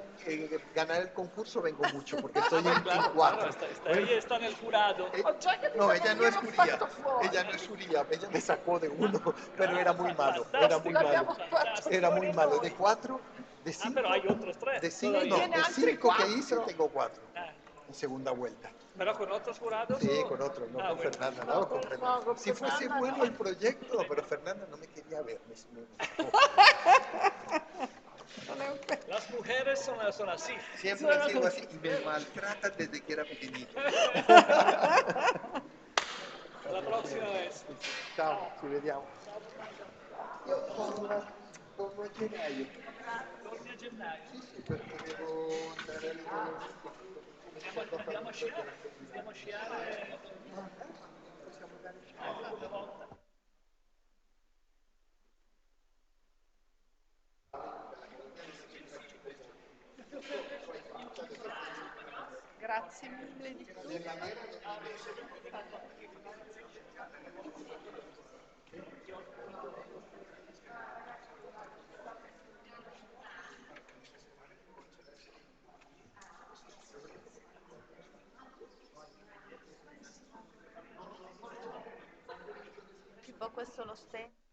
ganar el concurso, vengo mucho, porque estoy en 4. Ella está en el jurado. No, ella no es judía. Ella no es judía. Ella me sacó de 1, pero era muy malo. Era muy malo. Era muy malo. De 4, de 5. Pero hay otros 3. De 5, no, de 5 que hice, tengo 4. En segunda vuelta. ¿Pero con otros jurados? Sí, con otros, no con Fernanda. No, con Fernanda. Si fuese bueno el proyecto, pero Fernanda no me quería ver. Me sacó. Las mujeres son así. Siempre han sido así y me maltratan desde que era pequeñito. La próxima vez. Ciao, ci vediamo. Io torno a gennaio. Torni a gennaio? Sì, perché devo andare alle... Andiamo a sciare. Andiamo a sciare. Possiamo andare a sciare. Una volta. Grazie mille di tutto. Tipo questo lo stand.